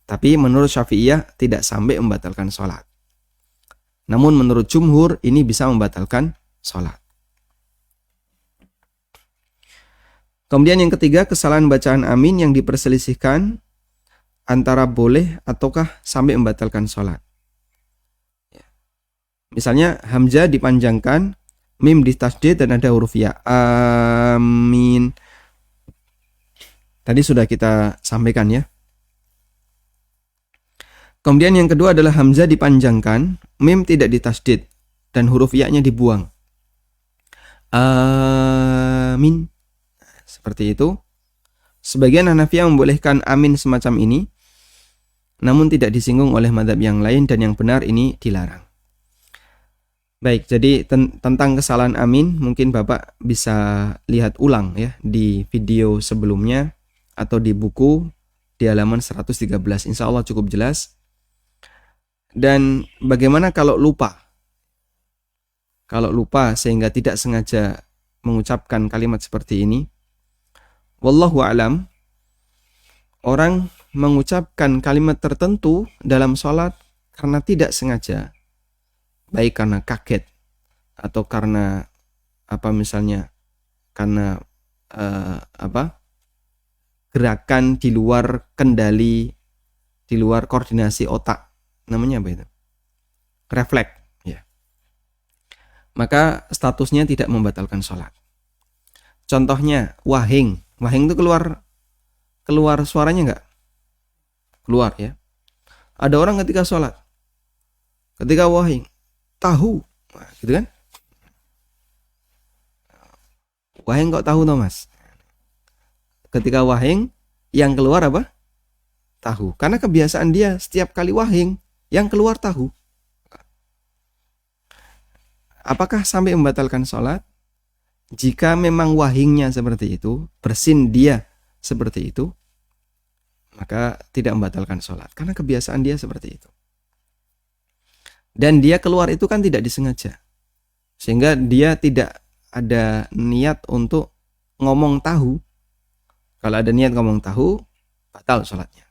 Tapi menurut Syafi'iyah tidak sampai membatalkan sholat. Namun menurut jumhur ini bisa membatalkan sholat. Kemudian yang ketiga, kesalahan bacaan amin yang diperselisihkan antara boleh ataukah sampai membatalkan sholat. Misalnya hamzah dipanjangkan, mim ditasydid dan ada huruf ya. Amin. Tadi sudah kita sampaikan ya. Kemudian yang kedua adalah hamzah dipanjangkan, mim tidak ditasydid dan huruf ya-nya dibuang. Amin. Seperti itu. Sebagian Hanafiyah membolehkan amin semacam ini, namun tidak disinggung oleh mazhab yang lain dan yang benar ini dilarang. Baik, jadi tentang kesalahan amin mungkin Bapak bisa lihat ulang ya di video sebelumnya atau di buku di halaman 113. Insya Allah cukup jelas. Dan bagaimana kalau lupa? Kalau lupa sehingga tidak sengaja mengucapkan kalimat seperti ini, wallahu a'lam, orang mengucapkan kalimat tertentu dalam sholat karena tidak sengaja, baik karena kaget atau karena misalnya karena gerakan di luar kendali, di luar koordinasi otak, namanya apa itu? Refleks, ya. Maka statusnya tidak membatalkan sholat. Contohnya wahing itu keluar suaranya enggak? Keluar ya. Ada orang ketika sholat, ketika wahing, tahu, nah, gitu kan? Wahing kok tahu Thomas? Ketika wahing, yang keluar apa? Tahu. Karena kebiasaan dia setiap kali wahing, yang keluar tahu. Apakah sampai membatalkan sholat? jika memang wahingnya seperti itu, bersin dia seperti itu, maka tidak membatalkan sholat. Karena kebiasaan dia seperti itu. Dan dia keluar itu kan tidak disengaja. Sehingga dia tidak ada niat untuk ngomong tahu. Kalau ada niat ngomong tahu, batal sholatnya.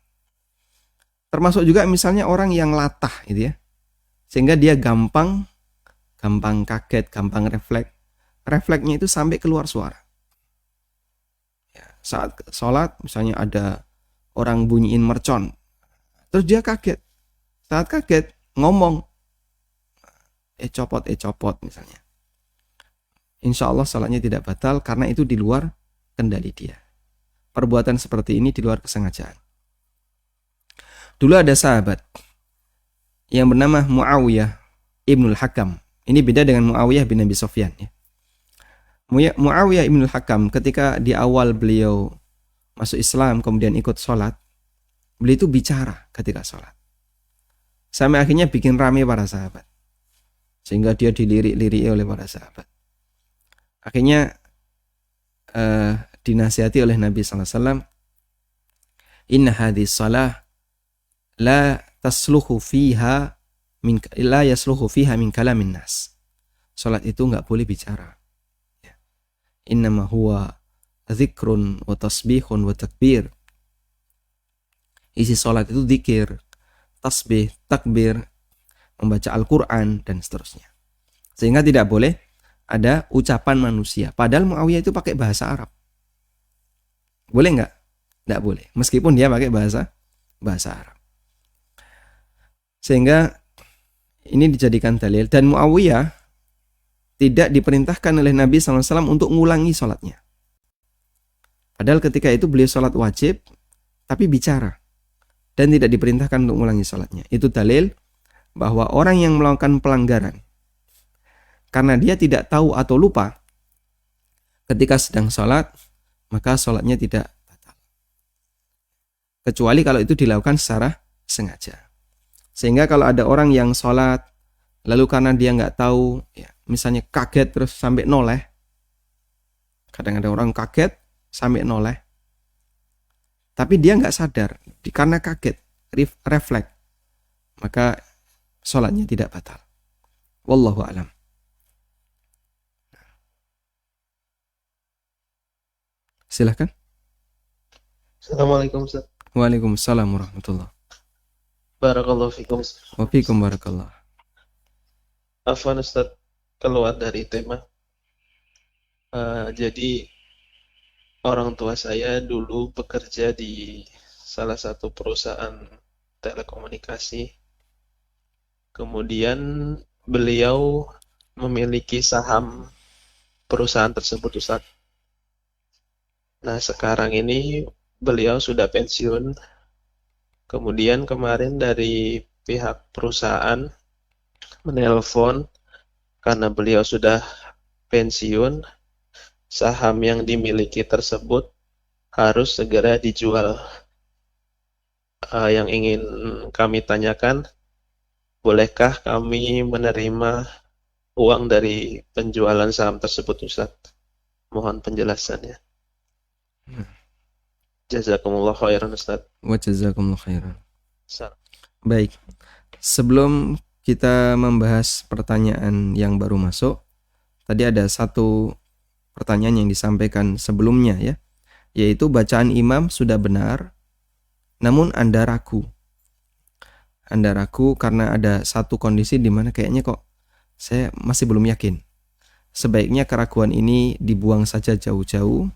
Termasuk juga misalnya orang yang latah gitu ya. Sehingga dia gampang kaget, gampang refleks. Refleksnya itu sampai keluar suara. Ya, saat sholat misalnya ada orang bunyiin mercon, terus dia kaget. Saat kaget ngomong copot misalnya. Insya Allah sholatnya tidak batal karena itu di luar kendali dia. Perbuatan seperti ini di luar kesengajaan. Dulu ada sahabat yang bernama Muawiyah Ibnul Hakam. Ini beda dengan Muawiyah bin Abi Sufyan ya. Muawiyah Ibnul Hakam ketika di awal beliau masuk Islam kemudian ikut sholat, beliau itu bicara ketika sholat. Sampai akhirnya bikin rame para sahabat. Sehingga dia dilirik-liriki oleh para sahabat. Akhirnya dinasihati oleh Nabi SAW, inna hadhihi shalah la yasluhu fiha min kalamin nas. Salat itu enggak boleh bicara. Ya. Innama huwa dzikrun wa tasbihun wa takbir. Isi salat itu zikir, tasbih, takbir, membaca Al-Qur'an dan seterusnya. Sehingga tidak boleh ada ucapan manusia. Padahal Muawiyah itu pakai bahasa Arab. Boleh enggak? Enggak boleh. Meskipun dia pakai bahasa Arab. Sehingga ini dijadikan dalil. Dan Muawiyah tidak diperintahkan oleh Nabi SAW untuk mengulangi sholatnya. Padahal ketika itu beliau sholat wajib, tapi bicara. Dan tidak diperintahkan untuk mengulangi sholatnya. Itu dalil bahwa orang yang melakukan pelanggaran, karena dia tidak tahu atau lupa ketika sedang sholat, maka sholatnya tidak batal. Kecuali kalau itu dilakukan secara sengaja. Sehingga kalau ada orang yang sholat, lalu karena dia nggak tahu, ya, misalnya kaget terus sampai noleh. Kadang-kadang orang kaget sampai noleh. Tapi dia nggak sadar, karena kaget, refleks. Maka sholatnya tidak batal. Wallahu a'lam. Silahkan. Assalamualaikum Ustaz. Waalaikumsalam warahmatullahi. Barakallahu fikum. Wa fikum barakallah. Afwan Ustaz, keluar dari tema. Jadi orang tua saya dulu bekerja di salah satu perusahaan telekomunikasi. Kemudian beliau memiliki saham perusahaan tersebut, Ustaz. Nah, sekarang ini beliau sudah pensiun. Kemudian kemarin dari pihak perusahaan menelpon karena beliau sudah pensiun, saham yang dimiliki tersebut harus segera dijual. Yang ingin kami tanyakan, bolehkah kami menerima uang dari penjualan saham tersebut, Ustaz? Mohon penjelasannya. Jazakumullah khairan, Ustaz. Wa jazakumullah khairan. Salam. Baik. Sebelum kita membahas pertanyaan yang baru masuk, tadi ada satu pertanyaan yang disampaikan sebelumnya ya, yaitu bacaan imam sudah benar, namun Anda ragu. Anda ragu karena ada satu kondisi di mana kayaknya kok saya masih belum yakin. Sebaiknya keraguan ini dibuang saja jauh-jauh,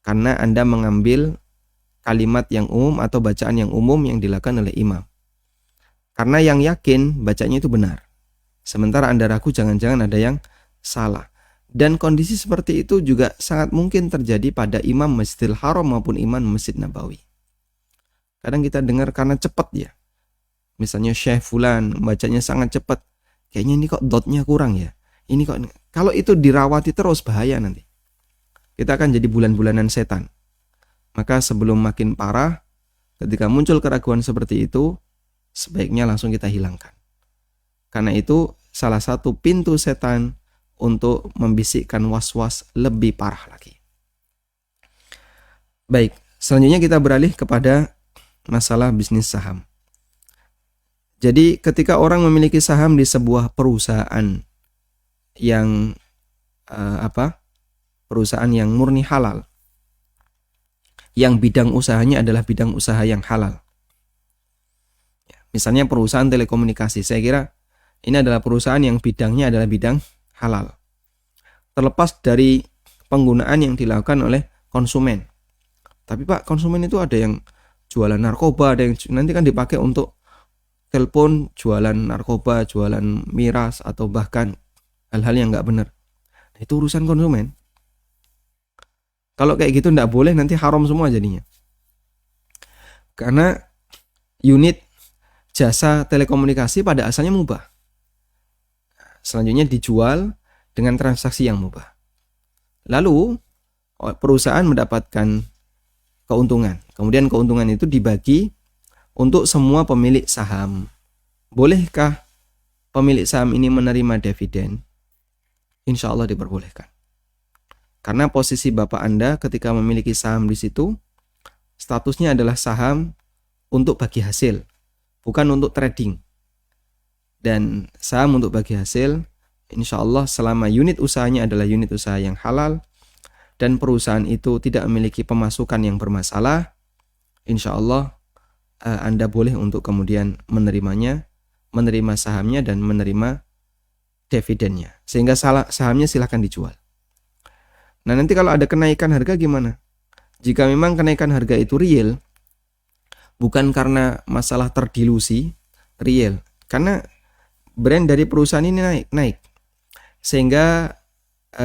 karena Anda mengambil kalimat yang umum atau bacaan yang umum yang dilakukan oleh imam. Karena yang yakin bacanya itu benar. Sementara Anda ragu jangan-jangan ada yang salah. Dan kondisi seperti itu juga sangat mungkin terjadi pada imam Masjidil Haram maupun imam Masjid Nabawi. Kadang kita dengar karena cepat ya. Misalnya Syekh Fulan bacanya sangat cepat. Kayaknya ini kok dotnya kurang ya. Ini kok, kalau itu dirawati terus bahaya nanti. Kita akan jadi bulan-bulanan setan. Maka sebelum makin parah, ketika muncul keraguan seperti itu, sebaiknya langsung kita hilangkan. Karena itu salah satu pintu setan untuk membisikkan was-was lebih parah lagi. Baik, selanjutnya kita beralih kepada masalah bisnis saham. Jadi ketika orang memiliki saham di sebuah perusahaan yang perusahaan yang murni halal, yang bidang usahanya adalah bidang usaha yang halal. Misalnya perusahaan telekomunikasi, saya kira ini adalah perusahaan yang bidangnya adalah bidang halal. Terlepas dari penggunaan yang dilakukan oleh konsumen. Tapi Pak, konsumen itu ada yang jualan narkoba, ada yang nanti kan dipakai untuk telepon, jualan narkoba, jualan miras, atau bahkan hal-hal yang nggak benar. Itu urusan konsumen. Kalau kayak gitu nggak boleh, nanti haram semua jadinya. Karena unit jasa telekomunikasi pada asalnya mubah. Selanjutnya dijual dengan transaksi yang mubah. Lalu perusahaan mendapatkan keuntungan. Kemudian keuntungan itu dibagi untuk semua pemilik saham. Bolehkah pemilik saham ini menerima dividen? Insya Allah diperbolehkan. Karena posisi Bapak Anda ketika memiliki saham di situ, statusnya adalah saham untuk bagi hasil, bukan untuk trading. Dan saham untuk bagi hasil, insya Allah selama unit usahanya adalah unit usaha yang halal, dan perusahaan itu tidak memiliki pemasukan yang bermasalah, insya Allah Anda boleh untuk kemudian menerimanya, menerima sahamnya dan menerima dividennya. Sehingga sahamnya silahkan dijual. Nah nanti kalau ada kenaikan harga gimana? Jika memang kenaikan harga itu real, bukan karena masalah terdilusi, real. Karena brand dari perusahaan ini naik. Sehingga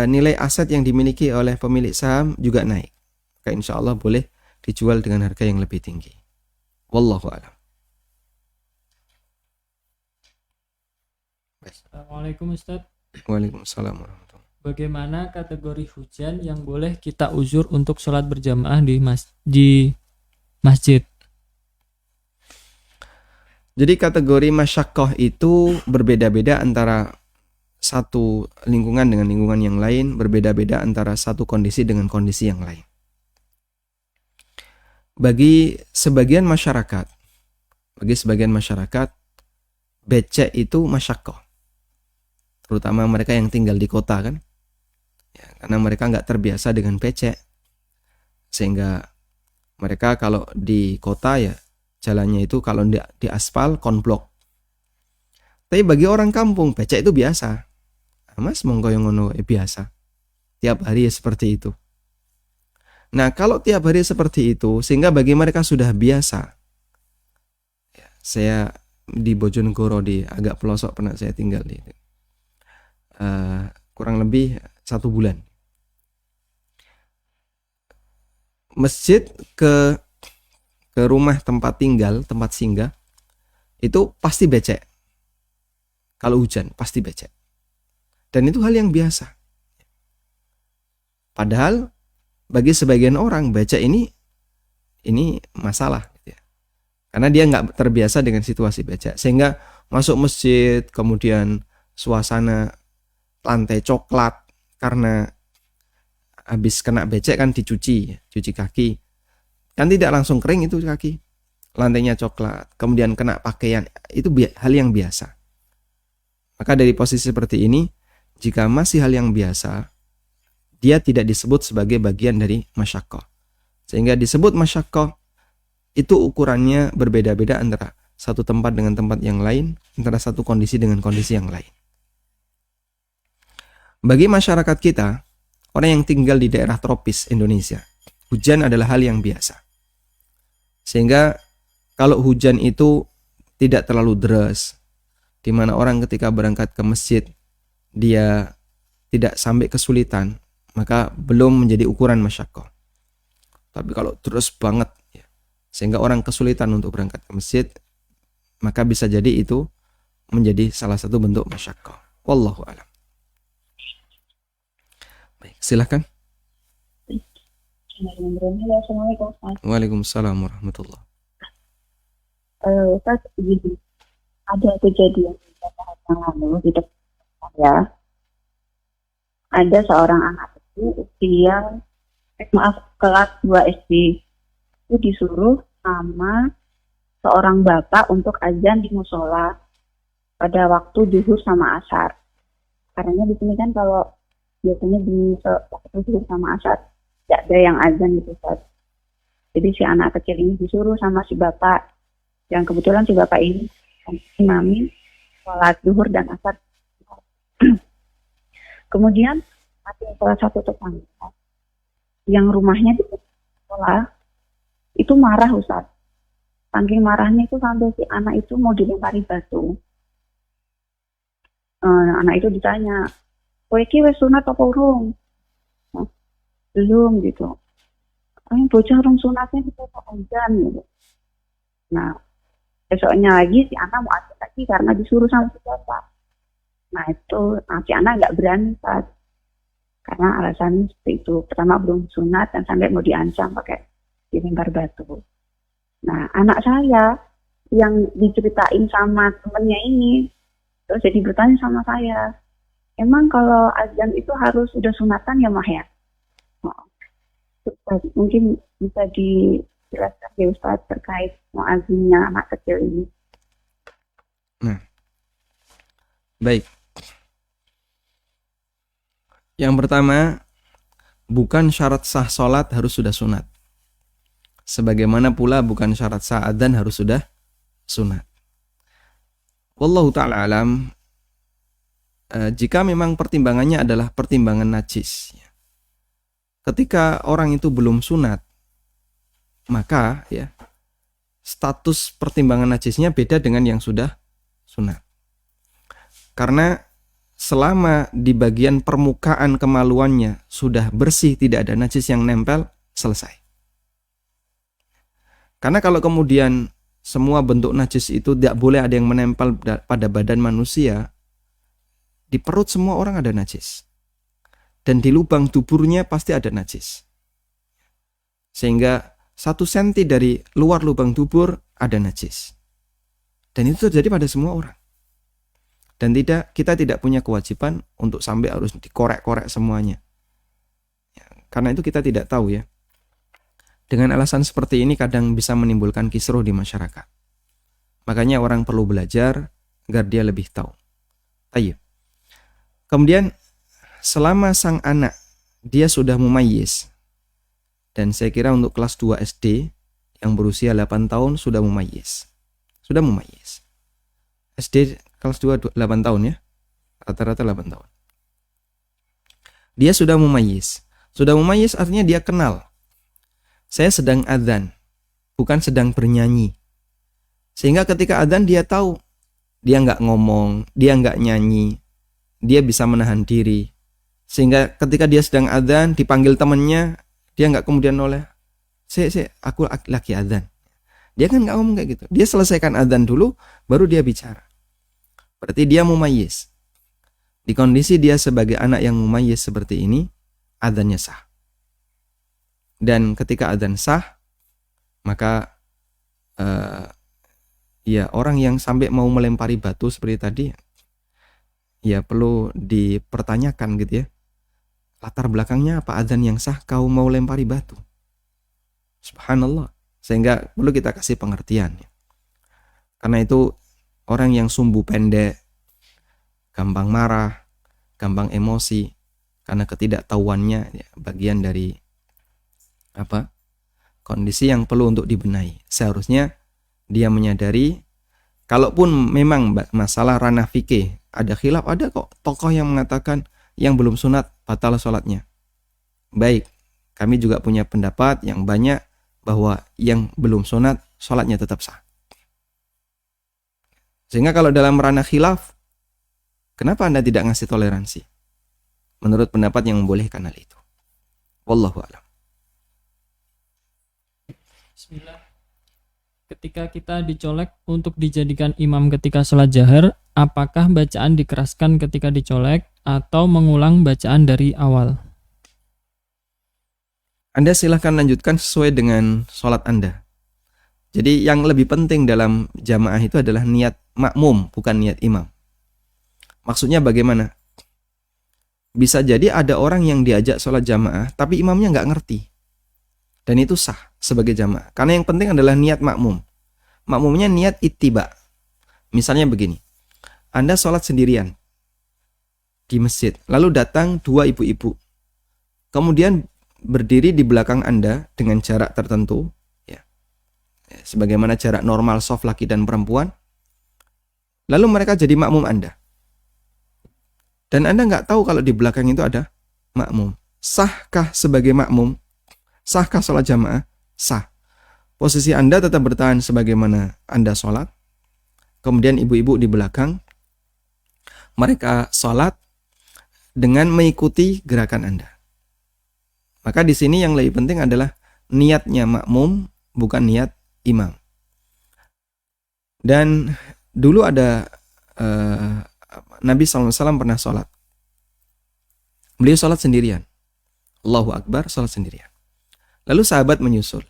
nilai aset yang dimiliki oleh pemilik saham juga naik. Maka insya Allah boleh dijual dengan harga yang lebih tinggi. Wallahu a'lam. Assalamualaikum Ustaz. Waalaikumsalam warahmatullahi. Bagaimana kategori hujan yang boleh kita uzur untuk sholat berjamaah di masjid? Jadi kategori masyaqqah itu berbeda-beda antara satu lingkungan dengan lingkungan yang lain, berbeda-beda antara satu kondisi dengan kondisi yang lain. Bagi sebagian masyarakat, becek itu masyaqqah. Terutama mereka yang tinggal di kota kan. Ya, karena mereka nggak terbiasa dengan becek. Sehingga mereka kalau di kota ya jalannya itu kalau di aspal konblok. Tapi bagi orang kampung becek itu biasa. Mas monggo yang ngono biasa. Tiap hari seperti itu. Nah, kalau tiap hari seperti itu sehingga bagi mereka sudah biasa. Ya, saya di Bojonegoro di agak pelosok pernah saya tinggal di kurang lebih 1 bulan. Masjid ke rumah tempat tinggal, tempat singgah itu pasti becek. Kalau hujan pasti becek. Dan itu hal yang biasa. Padahal bagi sebagian orang becek ini masalah gitu ya. Karena dia nggak terbiasa dengan situasi becek. Sehingga masuk masjid kemudian suasana lantai coklat karena habis kena becek kan cuci kaki. Kan tidak langsung kering itu kaki. Lantainya coklat, kemudian kena pakaian, itu hal yang biasa. Maka dari posisi seperti ini, jika masih hal yang biasa, dia tidak disebut sebagai bagian dari masyaqqah. Sehingga disebut masyaqqah, itu ukurannya berbeda-beda antara satu tempat dengan tempat yang lain, antara satu kondisi dengan kondisi yang lain. Bagi masyarakat kita, orang yang tinggal di daerah tropis Indonesia, hujan adalah hal yang biasa. Sehingga kalau hujan itu tidak terlalu deras, di mana orang ketika berangkat ke masjid, dia tidak sampai kesulitan, maka belum menjadi ukuran masyaqqah. Tapi kalau terus banget, ya, sehingga orang kesulitan untuk berangkat ke masjid, maka bisa jadi itu menjadi salah satu bentuk masyaqqah. Wallahu a'lam. Baik, silakan. Assalamualaikum Ustaz. Waalaikumsalam warahmatullahi. Ustaz, begini, ada kejadian yang lalu di depan saya. ada seorang anak itu usia kelas 2 SD itu disuruh sama seorang bapak untuk azan di musola pada waktu zuhur sama asar. Karena di sini kan kalau biasanya di waktu zuhur sama asar tidak ada yang azan gitu, Ustaz. Jadi si anak kecil ini disuruh sama si bapak, yang kebetulan si bapak ini imami sholat zuhur dan asar. Kemudian ada salah satu tetangga yang rumahnya di sekolah itu marah, Ustaz. Saking marahnya itu sampai si anak itu mau dilempari batu. Anak itu ditanya, kowe iki wis sunat apa urung? Belum gitu. Bocah urung sunatnya kita azan gitu. Nah, besoknya lagi si anak mau azan lagi karena disuruh sama si bapak. Nah itu, si anak nggak berani, Ustaz. Karena alasannya seperti itu. Pertama belum sunat dan sampai mau diancam pakai dilempar batu. Nah, anak saya yang diceritain sama temennya ini, terus jadi bertanya sama saya, emang kalau azan itu harus sudah sunatan ya, Mah ya? Mungkin bisa dijelaskan ya, Ustaz, terkait muazzinnya anak kecil ini. Nah, baik. Yang pertama, bukan syarat sah sholat harus sudah sunat. Sebagaimana pula bukan syarat sah adzan harus sudah sunat. Wallahu ta'ala alam, jika memang pertimbangannya adalah pertimbangan najis, ketika orang itu belum sunat, maka ya status pertimbangan najisnya beda dengan yang sudah sunat. Karena selama di bagian permukaan kemaluannya sudah bersih, tidak ada najis yang nempel, selesai. Karena kalau kemudian semua bentuk najis itu tidak boleh ada yang menempel pada badan manusia, di perut semua orang ada najis. Dan di lubang duburnya pasti ada najis. Sehingga 1 senti dari luar lubang dubur ada najis. Dan itu terjadi pada semua orang. Dan kita tidak punya kewajiban untuk sampai harus dikorek-korek semuanya. Ya, karena itu kita tidak tahu ya. Dengan alasan seperti ini kadang bisa menimbulkan kisruh di masyarakat. Makanya orang perlu belajar agar dia lebih tahu. Ayo. Kemudian selama sang anak dia sudah mumayyiz, dan saya kira untuk kelas 2 SD yang berusia 8 tahun sudah mumayyiz. Sudah mumayyiz. SD kelas 2 8 tahun ya. Rata-rata 8 tahun. Dia sudah mumayyiz. Sudah mumayyiz artinya dia kenal. Saya sedang adzan, bukan sedang bernyanyi. Sehingga ketika adzan dia tahu. Dia nggak ngomong, dia nggak nyanyi. Dia bisa menahan diri. Sehingga ketika dia sedang adzan, dipanggil temannya, dia nggak kemudian noleh. Aku lagi adzan. Dia kan nggak ngomong kayak gitu. Dia selesaikan adzan dulu, baru dia bicara. Berarti dia mumayyiz. Di kondisi dia sebagai anak yang mumayyiz seperti ini, adzannya sah. Dan ketika adzan sah, maka ya orang yang sampai mau melempari batu seperti tadi, ya perlu dipertanyakan gitu ya. Latar belakangnya apa adzan yang sah kau mau lempari batu? Subhanallah. Sehingga perlu kita kasih pengertian. Karena itu orang yang sumbu pendek, gampang marah, gampang emosi, karena ketidaktahuannya ya, bagian dari kondisi yang perlu untuk dibenahi. Seharusnya dia menyadari, kalaupun memang masalah ranah fikih ada khilaf, ada kok tokoh yang mengatakan yang belum sunat batal sholatnya. Baik, kami juga punya pendapat yang banyak bahwa yang belum sunat sholatnya tetap sah. Sehingga kalau dalam ranah khilaf, kenapa Anda tidak ngasih toleransi? Menurut pendapat yang membolehkan hal itu. Wallahu a'lam. Bismillah. Ketika kita dicolek untuk dijadikan imam ketika sholat jahar, apakah bacaan dikeraskan ketika dicolek atau mengulang bacaan dari awal? Anda silahkan lanjutkan sesuai dengan sholat Anda. Jadi yang lebih penting dalam jamaah itu adalah niat makmum, bukan niat imam. Maksudnya bagaimana? Bisa jadi ada orang yang diajak sholat jamaah, tapi imamnya nggak ngerti. Dan itu sah sebagai jamaah. Karena yang penting adalah niat makmum. Makmumnya niat ittiba. Misalnya begini, Anda sholat sendirian di masjid, lalu datang dua ibu-ibu. Kemudian berdiri di belakang Anda dengan jarak tertentu, ya, sebagaimana jarak normal shaf laki dan perempuan. Lalu mereka jadi makmum Anda. Dan Anda nggak tahu kalau di belakang itu ada makmum. Sahkah sebagai makmum? Sahkah sholat jamaah? Sah. Posisi Anda tetap bertahan sebagaimana Anda sholat. Kemudian ibu-ibu di belakang, mereka sholat dengan mengikuti gerakan Anda. Maka di sini yang lebih penting adalah niatnya makmum, bukan niat imam. Dan dulu ada Nabi SAW pernah sholat. Beliau sholat sendirian. Allahu Akbar, sholat sendirian. Lalu sahabat menyusul,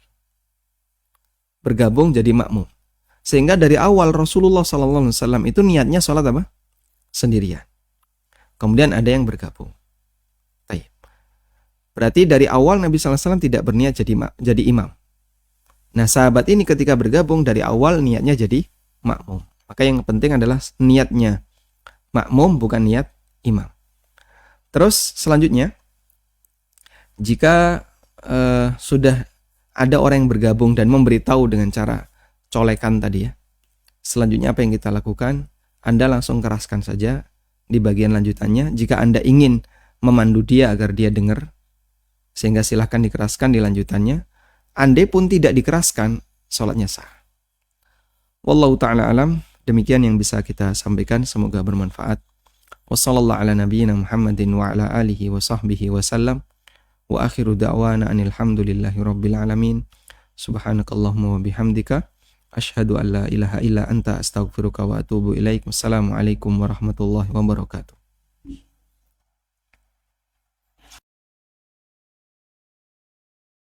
bergabung jadi makmum. Sehingga dari awal Rasulullah SAW itu niatnya sholat apa? Sendirian. Kemudian ada yang bergabung. Baik. Berarti dari awal Nabi SAW tidak berniat jadi imam. Nah, sahabat ini ketika bergabung dari awal niatnya jadi makmum. Maka yang penting adalah niatnya makmum, bukan niat imam. Terus selanjutnya, jika sudah ada orang yang bergabung dan memberitahu dengan cara colekan tadi ya, selanjutnya apa yang kita lakukan? Anda langsung keraskan saja di bagian lanjutannya. Jika Anda ingin memandu dia agar dia dengar, sehingga silahkan dikeraskan di lanjutannya. Andai pun tidak dikeraskan, sholatnya sah. Wallahu ta'ala alam. Demikian yang bisa kita sampaikan, semoga bermanfaat. Wassallallahu ala nabiyyina Muhammadin wa ala alihi wa sahbihi wa sallam. Wa akhiru da'wana anil hamdulillahi rabbil alamin. Subhanakallahumma wa bihamdika asyhadu an la ilaha illa anta astaghfiruka wa atubu ilaik. Wassalamualaikum warahmatullahi wabarakatuh.